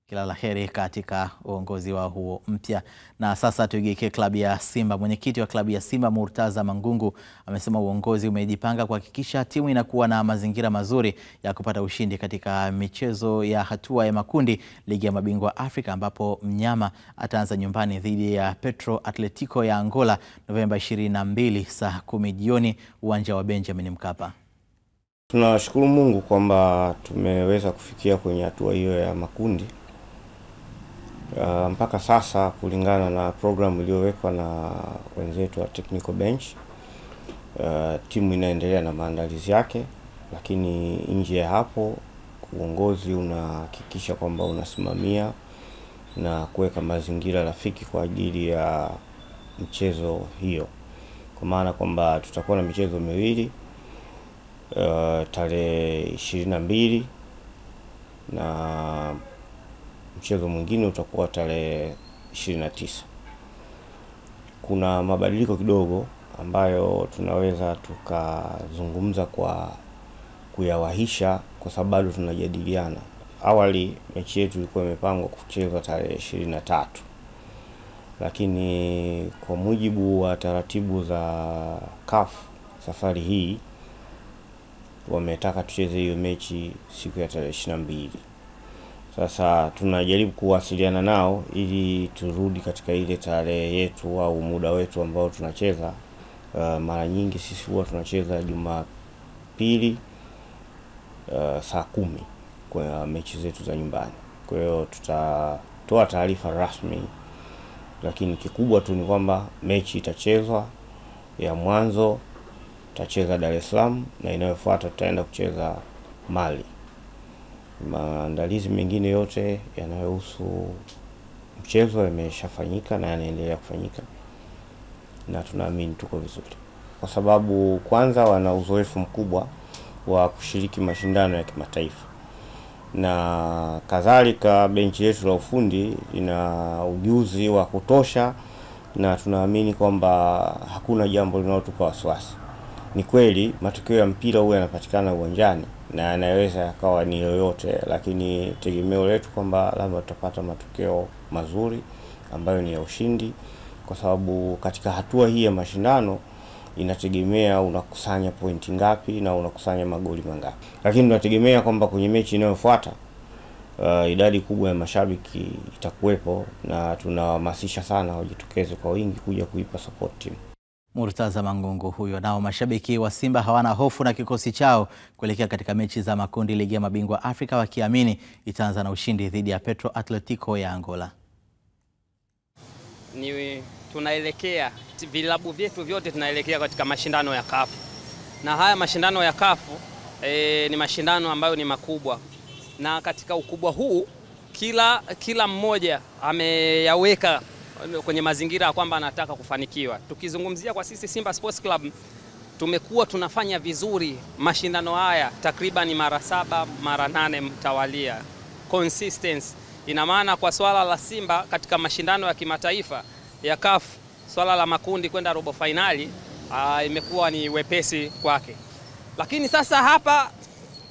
Kila la heri katika uongozi wa huo mpya. Na sasa tuigeukie klabu ya Simba. Mwenyekiti wa klabu ya Simba Murtaza Mangungu amesema uongozi umejipanga kuhakikisha timu inakuwa na mazingira mazuri ya kupata ushindi katika michezo ya hatua ya makundi ligi ya mabingwa Afrika, ambapo mnyama ataanza nyumbani dhidi ya Petro Atletico ya Angola Novemba 22 saa 10 jioni uwanja wa Benjamin Mkapa. Tunashukuru Mungu kwamba tumeweza kufikia kwenye hatua hiyo ya makundi. Mpaka sasa kulingana na programu iliyowekwa na wenzetu wa technical bench, timu inaendelea na maandalizi yake, lakini nje ya hapo uongozi unahakikisha kwamba unasimamia na kuweka mazingira rafiki kwa ajili ya mchezo hiyo, kwa maana kwamba tutakuwa na michezo miwili tarehe 22 na mchezo mwingine utakuwa tarehe 29. Kuna mabadiliko kidogo ambayo tunaweza tukazungumza kwa kuyawahisha kwa sababu bado tunajadiliana. Awali mechi yetu ilikuwa imepangwa kuchezwa tarehe 23. Lakini kwa mujibu wa taratibu za CAF safari hii wametaka tucheze hiyo mechi siku ya tarehe 22. Sasa tunajaribu kuwasiliana nao ili turudi katika ile tarehe yetu au muda wetu ambao tunacheza. Mara nyingi sisi huwa tunacheza Jumapili saa 10 kwa mechi zetu za nyumbani. Kwa hiyo tutatoa taarifa rasmi, lakini kikubwa tu ni kwamba mechi itachezwa ya mwanzo tutacheza Dar es Salaam na inayofuata tutaenda kucheza Mali. Maandalizi mengine yote yanayohusu mchezo yameshafanyika na yanaendelea kufanyika, na tunaamini tuko vizuri kwa sababu kwanza wana uzoefu mkubwa wa kushiriki mashindano ya kimataifa, na kadhalika benchi letu la ufundi ina ujuzi wa kutosha, na tunaamini kwamba hakuna jambo linalotupa wasiwasi. Ni kweli matokeo ya mpira huwa yanapatikana uwanjani na yanaweza yakawa ni yoyote, lakini tegemeo letu kwamba labda tutapata matokeo mazuri ambayo ni ya ushindi, kwa sababu katika hatua hii ya mashindano inategemea unakusanya pointi ngapi na unakusanya magoli mangapi. Lakini tunategemea kwamba kwenye mechi inayofuata idadi kubwa ya mashabiki itakuwepo, na tunahamasisha sana wajitokeze kwa wingi kuja kuipa support team. Murtaza Mangungu huyo. Nao mashabiki wa Simba hawana hofu na kikosi chao kuelekea katika mechi za makundi ligi ya mabingwa Afrika, wakiamini itaanza na ushindi dhidi ya Petro Atletico ya Angola. Tunaelekea vilabu vyetu vyote tunaelekea katika mashindano ya CAF. Na haya mashindano ya CAF ni mashindano ambayo ni makubwa. Na katika ukubwa huu kila mmoja ameyaweka kwenye mazingira ya kwamba anataka kufanikiwa. Tukizungumzia kwa sisi Simba Sports Club, tumekuwa tunafanya vizuri mashindano haya takriban mara 7 mara 8 mtawalia. Consistency. Ina maana kwa swala la Simba katika mashindano ya kimataifa ya CAF, swala la makundi kwenda robo finali imekuwa ni wepesi kwake. Lakini sasa hapa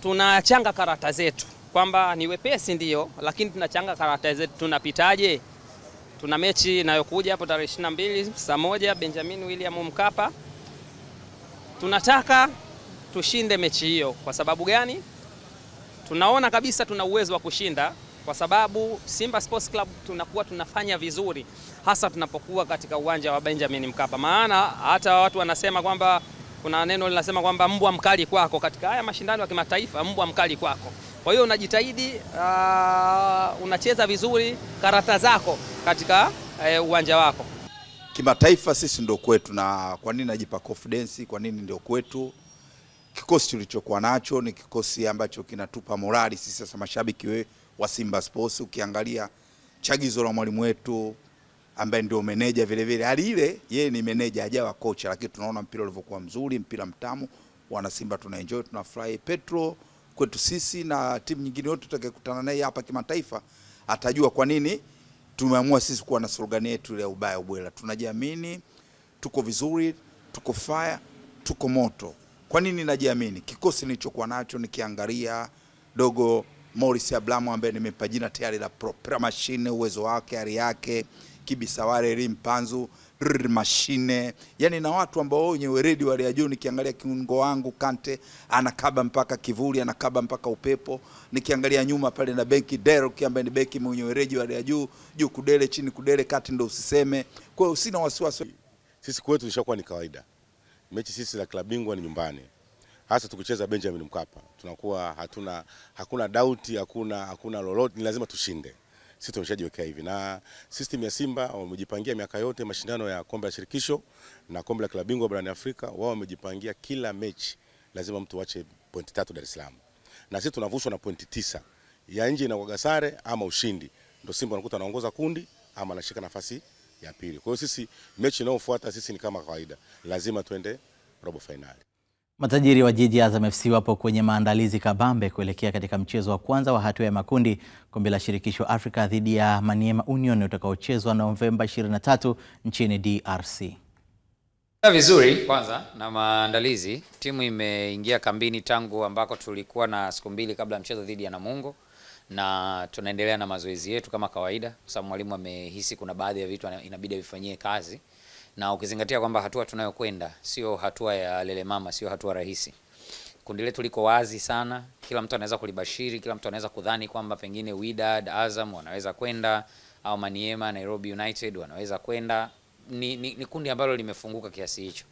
tunachanga karata zetu kwamba ni wepesi ndio, lakini tunachanga karata zetu, tunapitaje? Tuna mechi inayokuja hapo tarehe 22 saa 1 Benjamin William Mkapa. Tunataka tushinde mechi hiyo. Kwa sababu gani? Tunaona kabisa tuna uwezo wa kushinda, kwa sababu Simba Sports Club tunakuwa tunafanya vizuri hasa tunapokuwa katika uwanja wa Benjamin Mkapa. Maana hata watu wanasema kwamba kuna neno linasema kwamba mbwa mkali kwako. Katika haya mashindano ya kimataifa mbwa mkali kwako. Kwa hiyo unajitahidi, unacheza vizuri karata zako katika uwanja wako. Kimataifa sisi ndio kwetu, na kwa nini najipa confidence? Kwa nini ndio kwetu? Kikosi tulichokuwa nacho ni kikosi ambacho kinatupa morali sisi sasa mashabiki wa Simba Sports. Ukiangalia chagizo la mwalimu wetu ambaye ndio meneja vile vile, hali ile yeye ni meneja hajawa kocha, lakini tunaona mpira ulivyokuwa mzuri, mpira mtamu, wana Simba tunaenjoy, tunafurahi. Petro kwetu sisi na timu nyingine yote tutakayokutana naye hapa kimataifa atajua kwa nini tumeamua sisi kuwa na slogan yetu ile ubaya ubwela. Tunajiamini, tuko vizuri, tuko fire, tuko moto. Kwa nini najiamini? Kikosi nilichokuwa nacho nikiangalia dogo Morris Ablamo ambaye nimempa jina tayari la Propera Machine, uwezo wake, ari yake, Kibisaware Rimpanzu mashine, yani na watu ambao wenye weredi wale ya juu. Nikiangalia kiungo wangu Kante anakaba mpaka kivuli, anakaba mpaka upepo. Nikiangalia nyuma pale na beki Derek ambaye ni beki mwenye weredi wale ya juu, juu Kudele, chini Kudele, kati ndo usiseme. Kwa hiyo sina wasiwasi. Sisi kwetu tulishakuwa ni kawaida. Mechi sisi la klabu bingwa ni nyumbani. Hasa tukicheza Benjamin Mkapa. Tunakuwa hakuna doubt, hakuna lolote, ni lazima tushinde. Sisi tumeshajiwekea hivi, na system ya Simba wamejipangia miaka yote mashindano ya kombe la shirikisho na kombe la klabu bingwa barani Afrika. Wao wamejipangia kila mechi lazima mtu ache pointi 3 Dar es Salaam, na sisi tunavushwa na pointi 9 ya nje na kwa sare ama ushindi, ndio Simba anakuta anaongoza kundi ama anashika nafasi ya pili. Kwa hiyo sisi mechi inayofuata sisi ni kama kawaida, lazima tuende robo finali. Matajiri wa jiji Azam FC wapo kwenye maandalizi kabambe kuelekea katika mchezo wa kwanza wa hatua ya makundi kombe la shirikisho Afrika dhidi ya Maniema Union utakaochezwa Novemba 23 nchini DRC. Vizuri kwanza na maandalizi. Timu imeingia kambini tangu ambako tulikuwa na siku mbili kabla mchezo dhidi ya Namungo, na tunaendelea na mazoezi yetu kama kawaida, kwa sababu mwalimu amehisi kuna baadhi ya vitu inabidi vifanyie kazi, na ukizingatia kwamba hatua tunayokwenda sio hatua ya lele mama, sio hatua rahisi. Kundi letu liko wazi sana, kila mtu anaweza kulibashiri, kila mtu anaweza kudhani kwamba pengine Wydad, Azam wanaweza kwenda, au Maniema, Nairobi United wanaweza kwenda. Ni kundi ambalo limefunguka kiasi hicho.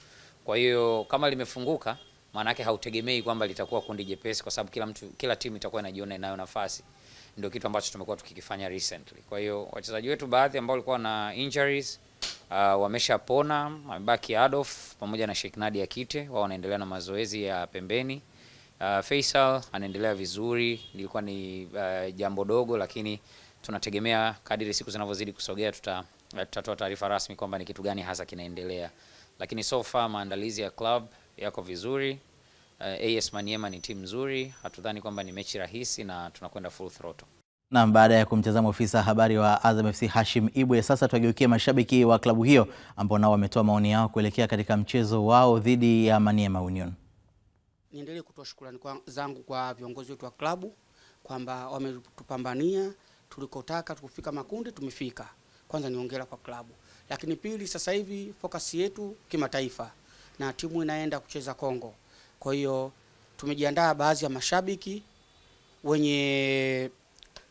Kwa hiyo kama limefunguka, maana yake hautegemei kwamba litakuwa kundi jepesi, kwa sababu kila timu itakuwa inajiona inayo nafasi. Ndio kitu ambacho tumekuwa tukikifanya recently. Kwa hiyo wachezaji wetu baadhi ambao walikuwa na injuries wameshapona, wamebaki Adolf pamoja na Sheikh Nadia Kite, wao wanaendelea na mazoezi ya pembeni. Faisal anaendelea vizuri, ilikuwa ni jambo dogo, lakini tunategemea kadiri siku zinavyozidi kusogea tutatoa taarifa rasmi kwamba ni kitu gani hasa kinaendelea. Lakini so far maandalizi ya club yako vizuri. AS Maniema ni timu nzuri, hatudhani kwamba ni mechi rahisi na tunakwenda full throttle. Na baada ya kumtazama ofisa habari wa Azam FC Hashim Ibwe, sasa tugeukie mashabiki wa klabu hiyo ambao nao wametoa maoni yao kuelekea katika mchezo wao dhidi ya Maniema Union. Niendelee kutoa shukrani zangu kwa viongozi wetu wa klabu kwamba wametupambania, tulikotaka tukufika makundi tumefika. Kwanza niongera kwa klabu. Lakini pili, sasa hivi focus yetu kimataifa na timu inaenda kucheza Kongo. Kwa hiyo tumejiandaa baadhi ya mashabiki wenye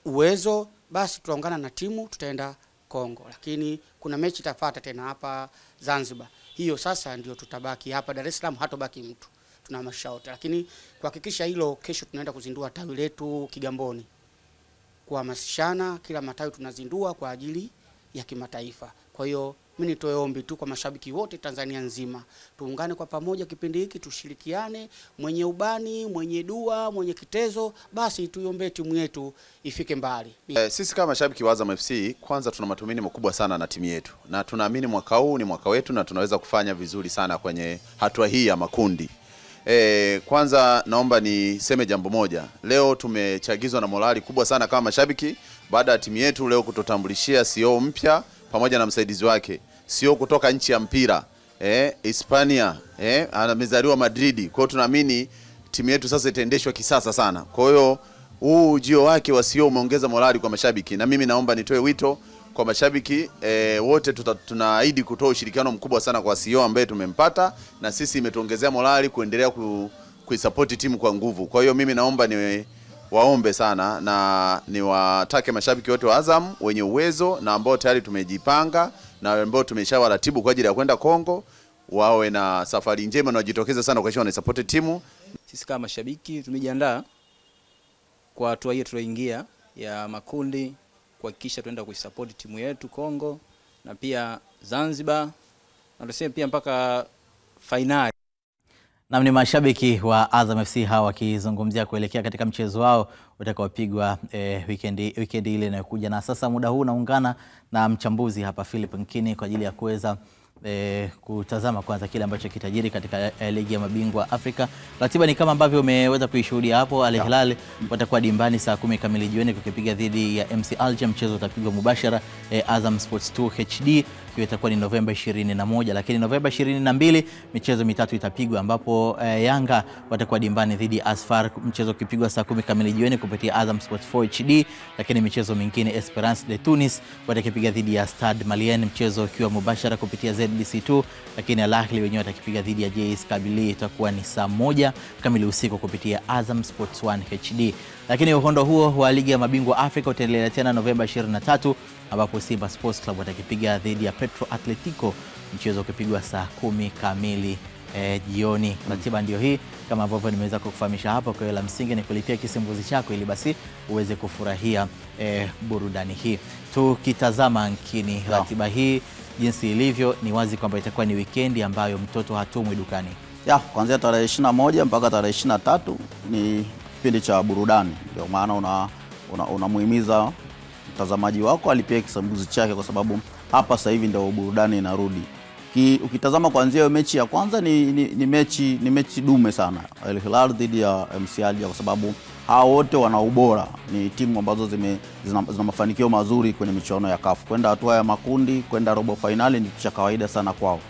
uwezo, basi tutaungana na timu tutaenda Kongo. Lakini kuna mechi itafuata tena hapa Zanzibar. Hiyo sasa ndio tutabaki hapa Dar es Salaam, hatobaki mtu. Tuna mashauri. Lakini kuhakikisha hilo, kesho tunaenda kuzindua tawi letu Kigamboni. Kuhamasishana kila matawi tunazindua kwa ajili ya kimataifa. Kwa hiyo mimi nitoe ombi tu kwa mashabiki wote Tanzania nzima, tuungane kwa pamoja kipindi hiki, tushirikiane, mwenye ubani, mwenye dua, mwenye kitezo, basi tuiombe timu yetu ifike mbali. Sisi kama mashabiki wa Azam FC kwanza tuna matumaini makubwa sana na timu yetu, na tunaamini mwaka huu ni mwaka wetu na tunaweza kufanya vizuri sana kwenye hatua hii ya makundi. Kwanza naomba niseme jambo moja. Leo tumechagizwa na morali kubwa sana kama mashabiki baada ya timu yetu leo kutotambulishia CEO mpya pamoja na msaidizi wake. CEO kutoka nchi ya mpira, Hispania, amezaliwa Madrid. Kwa hiyo tunaamini timu yetu sasa itaendeshwa kisasa sana. Kwa hiyo huu ujio wake wa CEO umeongeza morali kwa mashabiki, na mimi naomba nitoe wito kwa mashabiki wote. Tunaahidi kutoa ushirikiano mkubwa sana kwa CEO ambaye tumempata, na sisi imetuongezea morali kuendelea kuisupport timu kwa nguvu. Kwa hiyo mimi naomba waombe sana na niwatake mashabiki wote wa Azam wenye uwezo na ambao tayari tumejipanga na ambao tumeshawaratibu kwa ajili ya kwenda Kongo, wawe na safari njema na wajitokeze sana kwa sababu wanasupport timu. Sisi kama mashabiki tumejiandaa kwa hatua hii tulioingia ya makundi, kuhakikisha tunaenda kuisupport timu yetu Kongo na pia Zanzibar, na tuseme pia mpaka finali. Na ni mashabiki wa Azam FC hawa wakizungumzia kuelekea katika mchezo wao utakaopigwa weekend ile inayokuja. Na sasa muda huu naungana na mchambuzi hapa Philip Nkini kwa ajili ya kuweza kutazama kwanza kile ambacho kitajiri katika ligi ya mabingwa Afrika. Ratiba ni kama ambavyo umeweza kuishuhudia hapo. Al Hilal watakuwa dimbani saa 10 kamili jioni kukipiga dhidi ya MC Alger. Mchezo utapigwa mubashara Azam Sports 2 HD. Hiyo itakuwa ni Novemba 21, lakini Novemba 22 michezo mitatu itapigwa, ambapo Yanga watakuwa dimbani dhidi ya Asfar, mchezo ukipigwa saa 10 kamili jioni kupitia Azam Sports 4 HD. Lakini michezo mingine Esperance de Tunis watakipiga dhidi ya Stade Malien, mchezo ukiwa mubashara kupitia ZBC2. Lakini Al Ahly wenyewe watakipiga dhidi ya JS Kabylie, itakuwa ni saa 1 kamili usiku kupitia Azam Sports 1 HD. Lakini uhondo huo wa ligi ya mabingwa Afrika utaendelea tena Novemba 23, ambapo Simba Sports Club watakipiga dhidi ya Petro Atletico, mchezo ukipigwa saa 10 kamili jioni. Ratiba ndio hii kama ambavyo nimeweza kukufahamisha hapo. Kwa hiyo la msingi ni kulipia kisimbuzi chako ili basi uweze kufurahia burudani hii. Tukitazama Nkini, ratiba hii jinsi ilivyo, ni wazi kwamba itakuwa ni weekend ambayo mtoto hatumwi dukani. Kuanzia tarehe 21 mpaka tarehe 23 ni kipindi cha burudani. Ndio maana unamuhimiza mtazamaji wako alipie kisambuzi chake, kwa sababu hapa sasa hivi ndio burudani inarudi. Ukitazama kuanzia mechi ya kwanza ni mechi dume sana, Al Hilal dhidi ya MC Alger, kwa sababu hao wote wana ubora, ni timu ambazo zina mafanikio mazuri kwenye michuano ya CAF. Kwenda hatua ya makundi, kwenda robo finali ni cha kawaida sana kwao.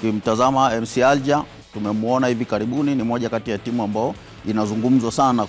ukimtazama MC Alger tumemwona hivi karibuni, ni moja kati ya timu ambao inazungumzwa sana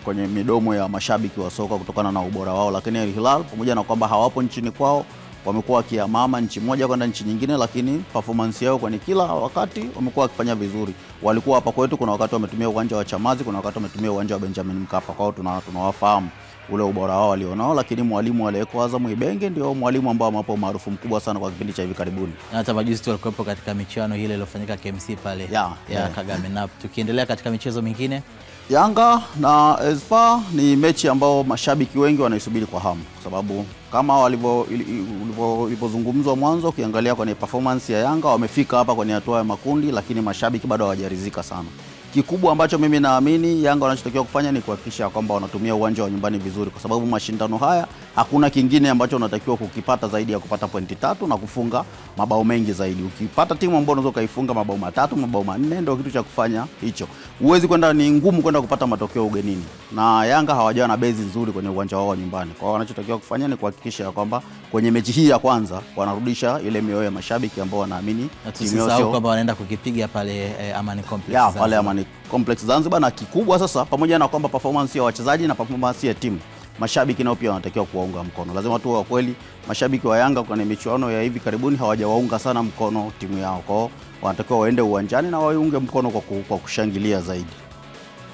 kwenye midomo ya mashabiki wa soka kutokana na ubora wao, lakini Al Hilal pamoja na kwamba hawapo nchini kwao, wamekuwa wakihamama nchi moja kwenda nchi nyingine, lakini performance yao kwenye kila wakati wamekuwa wakifanya vizuri. Walikuwa hapa kwetu, kuna wakati wametumia uwanja wa Chamazi, kuna wakati wametumia uwanja wa Benjamin Mkapa. Kwao tunawafahamu ule ubora wao walionao, lakini mwalimu aliyeko Azam Ibenge ndio mwalimu ambao amewapa umaarufu mkubwa sana kwa kipindi cha hivi karibuni. Na hata majuzi tu walikuwepo katika michuano ile iliyofanyika KMC pale ya Kagame Cup. Tukiendelea katika michezo mingine, Yanga na Esfa ni mechi ambao mashabiki wengi wanaisubiri kwa hamu, kwa sababu kama walivyozungumzwa mwanzo, ukiangalia kwenye performance ya Yanga wamefika hapa kwenye hatua ya makundi, lakini mashabiki bado hawajaridhika sana. Kikubwa ambacho mimi naamini Yanga wanachotakiwa kufanya ni kuhakikisha kwamba wanatumia uwanja wa nyumbani vizuri, kwa sababu mashindano haya hakuna kingine ambacho unatakiwa kukipata zaidi ya kupata pointi 3 na kufunga mabao mengi zaidi. Ukipata timu ambayo unaweza kaifunga mabao 3, mabao 4 ndio kitu cha kufanya hicho. Uwezi kwenda, ni ngumu kwenda kupata matokeo ugenini. Na Yanga hawajawa na base nzuri kwenye uwanja wao wa nyumbani. Kwa hiyo wanachotakiwa kufanya ni kuhakikisha kwamba kwenye mechi hii ya kwanza wanarudisha ile mioyo ya mashabiki ambao wanaamini timu yao kwamba wanaenda kukipiga pale Amani Complex. Ya, pale Amani Complex Zanzibar. Na kikubwa sasa, pamoja na kwamba performance ya wachezaji na performance ya timu, mashabiki nao pia wanatakiwa kuwaunga mkono. Lazima tu wa kweli, mashabiki wa Yanga kwenye michuano ya hivi karibuni hawajawaunga sana mkono timu yao. Kwa hiyo wanatakiwa waende uwanjani na waunge mkono kwa kushangilia zaidi.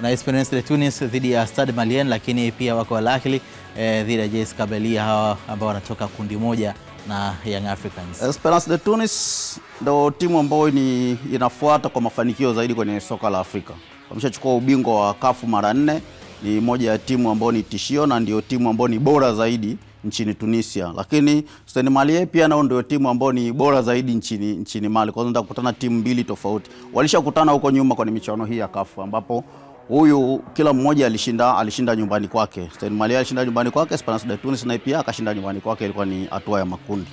Na Esperance de Tunis dhidi ya Stade Malien, lakini pia wako Al Ahly dhidi ya JS Kabylie, hawa ambao wanatoka kundi moja na Young Africans. Esperance de Tunis ndio timu ambayo inafuata kwa mafanikio zaidi kwenye soka la Afrika. Wameshachukua ubingwa wa CAF mara 4, ni moja ya timu ambayo ni tishio na ndio timu ambayo ni bora zaidi nchini Tunisia. Lakini Stade Malien pia nao ndio timu ambayo ni bora zaidi nchini Mali. Kwa hiyo kukutana timu mbili tofauti. Walishakutana huko nyuma kwenye michuano hii ya CAF ambapo huyu kila mmoja alishinda nyumbani kwake. Stade Malien alishinda nyumbani kwake, Esperance de Tunis naye pia akashinda nyumbani kwake, ilikuwa ni hatua ya makundi.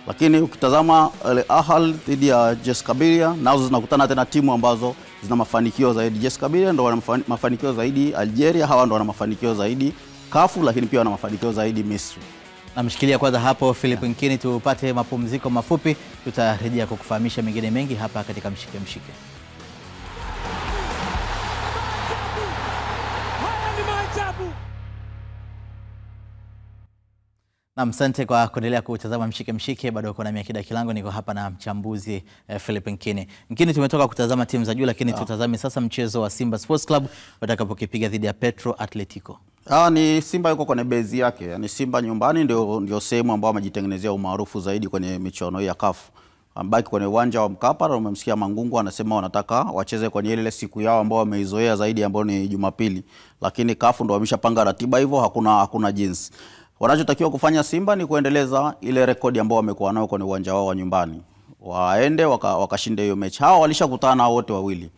Lakini ukitazama Al Ahly dhidi ya JS Kabylie, nazo zinakutana tena timu ambazo zina mafanikio zaidi. JS Kabylie ndio wana mafanikio zaidi Algeria, hawa ndio wana mafanikio zaidi CAF, lakini pia wana mafanikio zaidi Misri. Namshikilia kwanza hapo Philip Nkini, tupate mapumziko mafupi, tutarejea kukufahamisha mengine mengi hapa katika Mshike Mshike. Na asante kwa kuendelea kutazama Mshike Mshike. Bado uko na Akida Kilango, niko hapa na mchambuzi Philip Nkini. Nkini, tumetoka kutazama timu za juu, lakini tutazame sasa mchezo wa Simba Sports Club watakapokipiga dhidi ya Petro Atletico. Ni Simba yuko kwenye base yake. Yaani Simba nyumbani ndio sehemu ambayo amejitengenezea umaarufu zaidi kwenye michuano ya CAF. Ambaki kwenye uwanja wa Mkapa, na umemsikia Mangungu anasema wanataka wacheze kwenye ile siku yao ambao wameizoea zaidi ambayo ni Jumapili. Lakini CAF ndio wameshapanga ratiba hivyo, hakuna jinsi. Wanachotakiwa kufanya Simba ni kuendeleza ile rekodi ambayo wamekuwa nayo kwenye uwanja wao wa nyumbani. Waende wakashinde hiyo mechi. Hawa walishakutana wote wawili.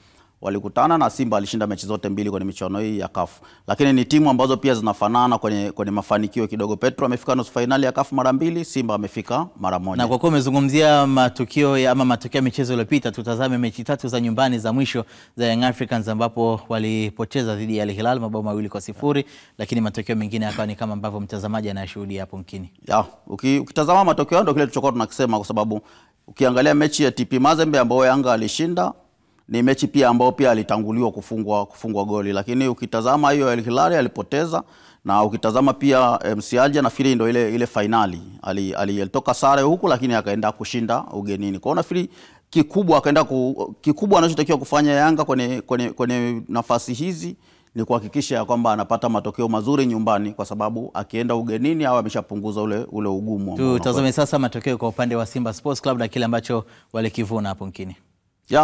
Walikutana na Simba alishinda mechi zote mbili kwenye michuano hii ya CAF. Lakini ni timu ambazo pia zinafanana kwenye mafanikio kidogo. Petro amefika nusu finali ya CAF mara 2, Simba amefika mara 1. Na kwa kuwa umezungumzia matokeo ya michezo iliyopita, tutazame mechi 3 za nyumbani za mwisho za Young Africans ambapo walipoteza dhidi ya Al Hilal mabao 2-0, lakini matokeo mengine yakawa ni kama ambavyo mtazamaji anayashuhudia hapo Nkini. Ukitazama matokeo ndio kile tulichokuwa tunakisema, kwa sababu ukiangalia mechi ya TP Mazembe ambayo Yanga alishinda, ni mechi pia ambao pia alitanguliwa kufungwa goli, lakini ukitazama hiyo Al Hilal alipoteza, na ukitazama pia MC Alger nafikiri ndio ile finali alitoka sare huku, lakini akaenda kushinda ugenini. Kwa hiyo nafikiri kikubwa anachotakiwa kufanya Yanga kwenye nafasi hizi ni kuhakikisha kwamba anapata matokeo mazuri nyumbani, kwa sababu akienda ugenini au ameshapunguza ule ugumu. Tutazame sasa matokeo kwa upande wa Simba Sports Club na kile ambacho walikivuna hapo Nkini.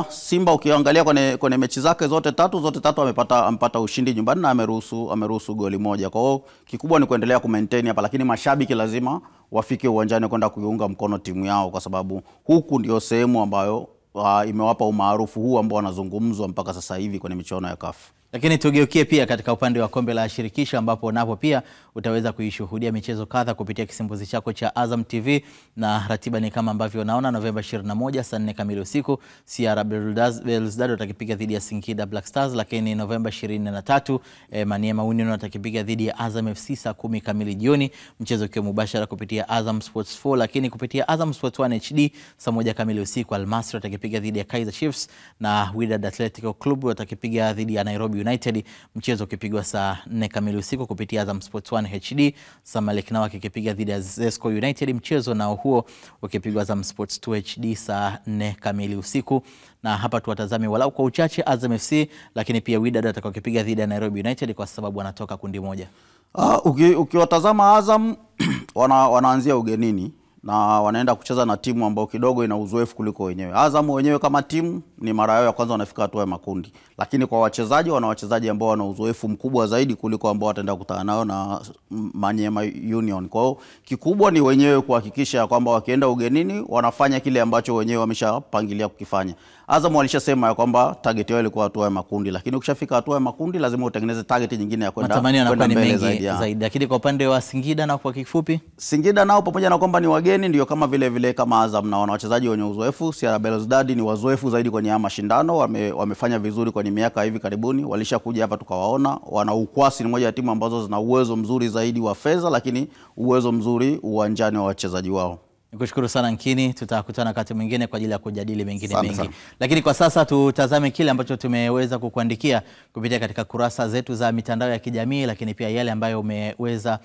Simba ukiangalia kwenye mechi zake zote tatu amepata ushindi nyumbani na ameruhusu goli moja. Kwa hiyo kikubwa ni kuendelea kumaintain hapa, lakini mashabiki lazima wafike uwanjani kwenda kuiunga mkono timu yao, kwa sababu huku ndio sehemu ambayo imewapa umaarufu huu ambao wanazungumzwa mpaka sasa hivi kwenye michuano ya CAF. Lakini tugeukie pia katika upande wa kombe la shirikisho ambapo napo pia utaweza kuishuhudia michezo kadha kupitia kisimbuzi chako cha Azam TV, na ratiba ni kama ambavyo unaona. Novemba 21 saa 4 kamili usiku CR Belouizdad watakipiga dhidi ya Singida Black Stars, lakini Novemba 23 Maniema Union watakipiga dhidi ya Azam FC saa 10 kamili jioni, mchezo ukiwa mubashara kupitia Azam Sports 4. Lakini kupitia Azam Sports 1 HD saa 1 kamili usiku Al Masry watakipiga dhidi ya Kaizer Chiefs, na Wydad Athletic Club watakipiga dhidi ya Nairobi United, mchezo ukipigwa saa 4 kamili usiku kupitia Azam Sports 1 HD. Zamalek nao wakipiga dhidi ya Zesco United, mchezo nao huo ukipigwa Azam Sports 2 HD saa 4 kamili usiku. Na hapa tuwatazame walau kwa uchache Azam FC, lakini pia Wydad atakayokipiga dhidi ya Nairobi United kwa sababu wanatoka kundi moja. Ukiwatazama Azam wanaanzia ugenini na wanaenda kucheza na timu ambayo kidogo ina uzoefu kuliko wenyewe. Azam wenyewe kama timu ni mara yao ya kwanza wanafika hatua ya makundi, lakini kwa wachezaji wana wachezaji ambao wana uzoefu mkubwa zaidi kuliko ambao wataenda kukutana nao na Maniema Union. Kwa hiyo kikubwa ni wenyewe kuhakikisha kwamba wakienda ugenini wanafanya kile ambacho wenyewe wameshapangilia kukifanya. Azam walishasema ya kwamba target yao ilikuwa hatua ya makundi, lakini ukishafika hatua ya makundi lazima utengeneze target nyingine ya kwenda mbele zaidi. Lakini kwa upande wa Singida na kwa kifupi, Singida nao pamoja na kwamba ni wageni ndio kama vile kama Azam na wana wachezaji wenye uzoefu. CR Belouizdad ni wazoefu zaidi kwenye mashindano, wamefanya vizuri kwenye miaka hivi karibuni, walishakuja hapa tukawaona. Wana Ukwasi ni moja ya timu ambazo zina uwezo mzuri zaidi wa fedha, lakini uwezo mzuri uwanjani wa wachezaji wao. Nikushukuru sana Nkini, tutakutana wakati mwingine kwa ajili ya kujadili mengine mengi. Lakini kwa sasa tutazame kile ambacho tumeweza kukuandikia kupitia katika kurasa zetu za mitandao ya kijamii, lakini pia yale ambayo umeweza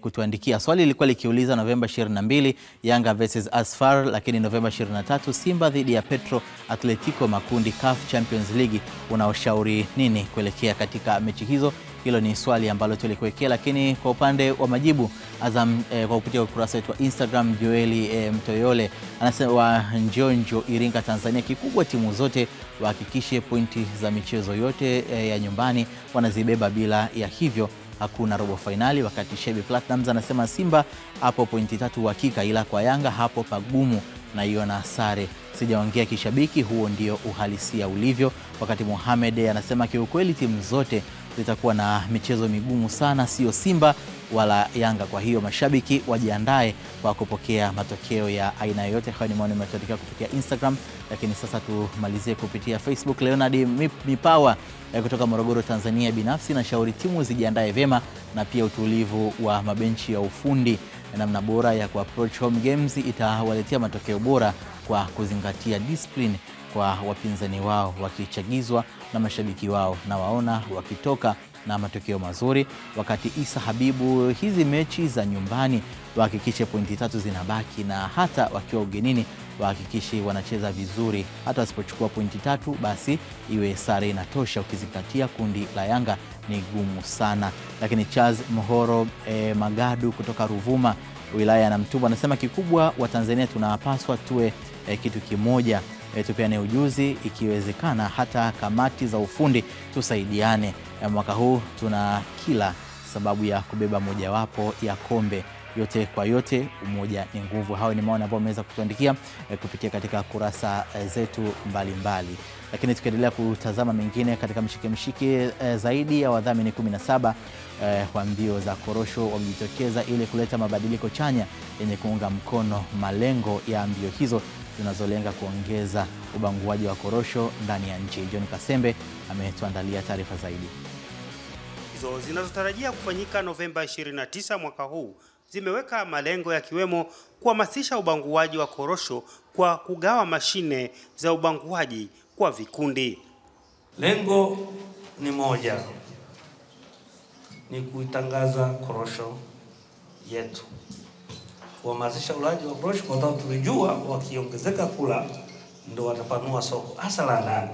kutuandikia. Swali lilikuwa likiuliza Novemba 22 Yanga versus Asfar, lakini Novemba 23 Simba dhidi ya Petro Atletico makundi CAF Champions League. Unaoshauri nini kuelekea katika mechi hizo? Hilo ni swali ambalo tulikuwekea, lakini kwa upande wa majibu Azam kwa kupitia ukurasa wetu wa Instagram, Joeli Mtoyole anasema wa Njonjo Iringa Tanzania, kikubwa timu zote wahakikishe pointi za michezo yote ya nyumbani wanazibeba, bila ya hivyo hakuna robo finali. Wakati Shebi Platinums anasema Simba hapo pointi 3 uhakika, ila kwa Yanga hapo pagumu na iona sare. Sijaongea kishabiki, huo ndio uhalisia ulivyo. Wakati Mohamed anasema kiukweli timu zote zitakuwa na michezo migumu sana, sio Simba wala Yanga. Kwa hiyo mashabiki wajiandae kwa kupokea matokeo ya aina yoyote. Hayo ni maoni yametokea kupitia Instagram, lakini sasa tumalizie kupitia Facebook. Leonard Mipawa kutoka Morogoro Tanzania, binafsi na shauri timu zijiandae vyema na pia utulivu wa mabenchi ya ufundi, namna bora ya kuapproach home games itawaletea matokeo bora kwa kuzingatia discipline kwa wapinzani wao, wakichagizwa na mashabiki wao na waona wakitoka na matokeo mazuri. Wakati Isa Habibu, hizi mechi za nyumbani wahakikishe pointi 3 zinabaki, na hata wakiwa ugenini wahakikishe wanacheza vizuri, hata wasipochukua pointi 3 basi iwe sare inatosha, ukizingatia kundi la Yanga ni gumu sana. Lakini Charles Mohoro Magadu kutoka Ruvuma wilaya ya Namtumbo anasema kikubwa wa Tanzania tunapaswa tuwe kitu kimoja, tupeane ujuzi, ikiwezekana hata kamati za ufundi tusaidiane. Mwaka huu tuna kila sababu ya kubeba mojawapo ya kombe. Yote kwa yote, umoja ni nguvu. Hao ni maoni ambao wameweza kutuandikia kupitia katika kurasa zetu mbalimbali. Lakini tukiendelea kutazama mengine katika mshike zaidi ya wadhamini 17 wa mbio za korosho wamejitokeza ili kuleta mabadiliko chanya yenye kuunga mkono malengo ya mbio hizo zinazolenga kuongeza ubanguaji wa korosho ndani ya nchi. John Kasembe ametuandalia taarifa zaidi. Hizo zinazotarajia kufanyika Novemba 29 mwaka huu zimeweka malengo yakiwemo kuhamasisha ubanguaji wa korosho kwa kugawa mashine za ubanguaji kwa vikundi. Lengo ni moja, ni kuitangaza korosho yetu, kuhamasisha ulaji wa korosho, kwa sababu tulijua wakiongezeka kula ndio watapanua soko hasa la ndani,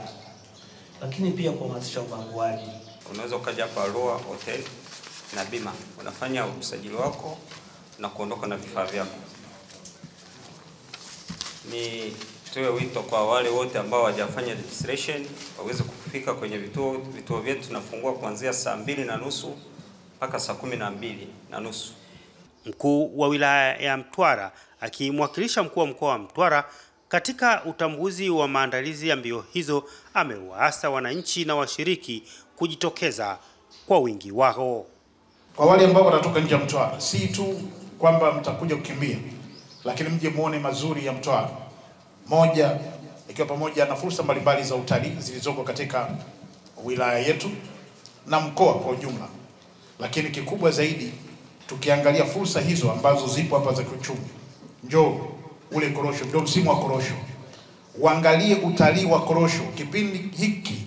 lakini pia kuhamasisha ubanguaji. Unaweza ukaja hapa Roa Hotel na bima, unafanya usajili wako na kuondoka na vifaa vyako. Ni tuwe wito kwa wale wote ambao hawajafanya registration waweze kufika kwenye vituo vyetu. Tunafungua kuanzia saa 2:30 mpaka saa 12:30. Mkuu wa wilaya ya Mtwara akimwakilisha mkuu wa mkoa wa Mtwara katika utambuzi wa maandalizi ya mbio hizo amewaasa wananchi na washiriki kujitokeza kwa wingi wao. Kwa wale ambao wanatoka nje ya Mtwara, si tu kwamba mtakuja kukimbia, lakini mje muone mazuri ya Mtwara. Moja, ikiwa pamoja na fursa mbalimbali za utalii zilizoko katika wilaya yetu na mkoa kwa ujumla. Lakini kikubwa zaidi, tukiangalia fursa hizo ambazo zipo hapa za kiuchumi. Njoo ule korosho, ndio msimu wa korosho. Uangalie utalii wa korosho. Kipindi hiki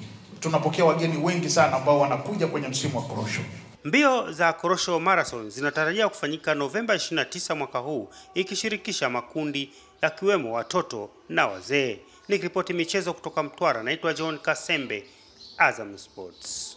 tunapokea wageni wengi sana ambao wanakuja kwenye msimu wa korosho. Mbio za Korosho Marathon zinatarajia kufanyika Novemba 29 mwaka huu, ikishirikisha makundi yakiwemo watoto na wazee. Nikiripoti michezo kutoka Mtwara, naitwa John Kasembe, Azam Sports.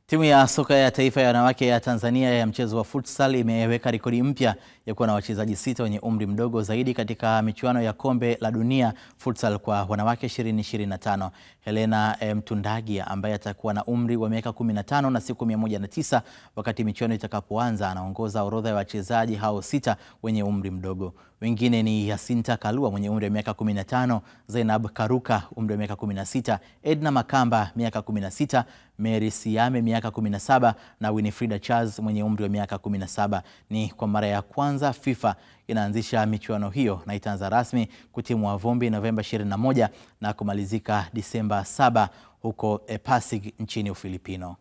Timu ya soka ya taifa ya wanawake ya Tanzania ya mchezo wa futsal imeweka rekodi mpya ya kuwa na wachezaji 6 wenye umri mdogo zaidi katika michuano ya kombe la dunia futsal kwa wanawake 2025. Helena Mtundagia ambaye atakuwa na umri wa miaka 15 na siku 109 wakati michuano itakapoanza, anaongoza orodha ya wachezaji hao 6 wenye umri mdogo. Wengine ni Yasinta Kalua mwenye umri wa miaka 15, Zainab Karuka umri wa miaka 16, Edna Makamba miaka 16, Mary Siame miaka 17 na Winifrida Charles mwenye umri wa miaka 17. Ni kwa mara ya kwanza FIFA inaanzisha michuano hiyo na itaanza rasmi kutimua vumbi Novemba 21 na kumalizika Disemba 7 huko Pasig nchini Ufilipino.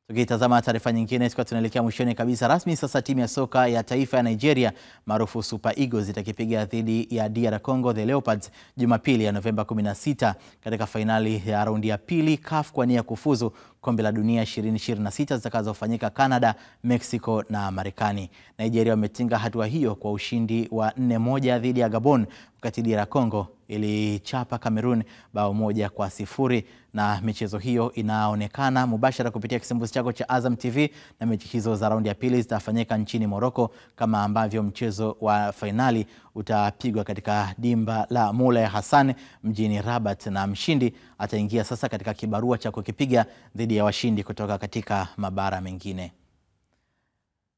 Tukitazama taarifa nyingine, tunaelekea mwishoni kabisa rasmi sasa. Timu ya soka ya taifa ya Nigeria maarufu Super Eagles itakipiga dhidi ya DR Congo the Leopards Jumapili ya Novemba 16 katika fainali ya raundi ya pili CAF kwa nia kufuzu kombe la dunia 2026 zitakazofanyika Canada, Mexico na Marekani. Nigeria wametinga hatua hiyo kwa ushindi wa 4-1 dhidi ya Gabon, wakati DR Congo ilichapa Cameroon bao 1-0, na michezo hiyo inaonekana mubashara kupitia kisimbuzi chako cha Azam TV, na mechi hizo za raundi ya pili zitafanyika nchini Morocco, kama ambavyo mchezo wa finali utapigwa katika dimba la Moulay Hassan mjini Rabat, na mshindi ataingia sasa katika kibarua cha kukipiga dhidi ya washindi kutoka katika mabara mengine.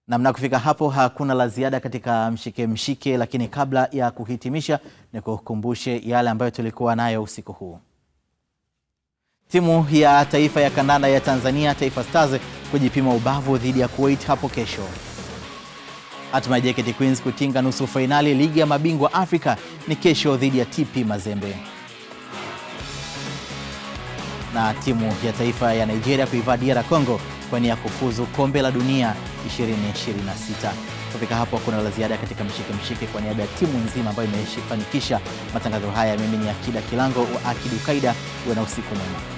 Na kufika hapo hakuna la ziada katika mshike, lakini kabla ya kuhitimisha ni kukumbushe yale ambayo tulikuwa nayo usiku huu. Timu ya taifa ya kandanda ya Tanzania Taifa Stars kujipima ubavu dhidi ya Kuwait hapo kesho. Hatma JKT Queens kutinga nusu fainali ligi ya mabingwa Afrika ni kesho dhidi ya TP Mazembe. Na timu ya taifa ya Nigeria kuivaa DR Congo kwa nia kufuzu kombe la dunia 2026. Kufika hapo kuna la ziada katika mshike kwa niaba ya timu nzima ambayo imefanikisha matangazo haya. Mimi ni Akida Kilango wa Akidu Kaida, uwe na usiku mwema.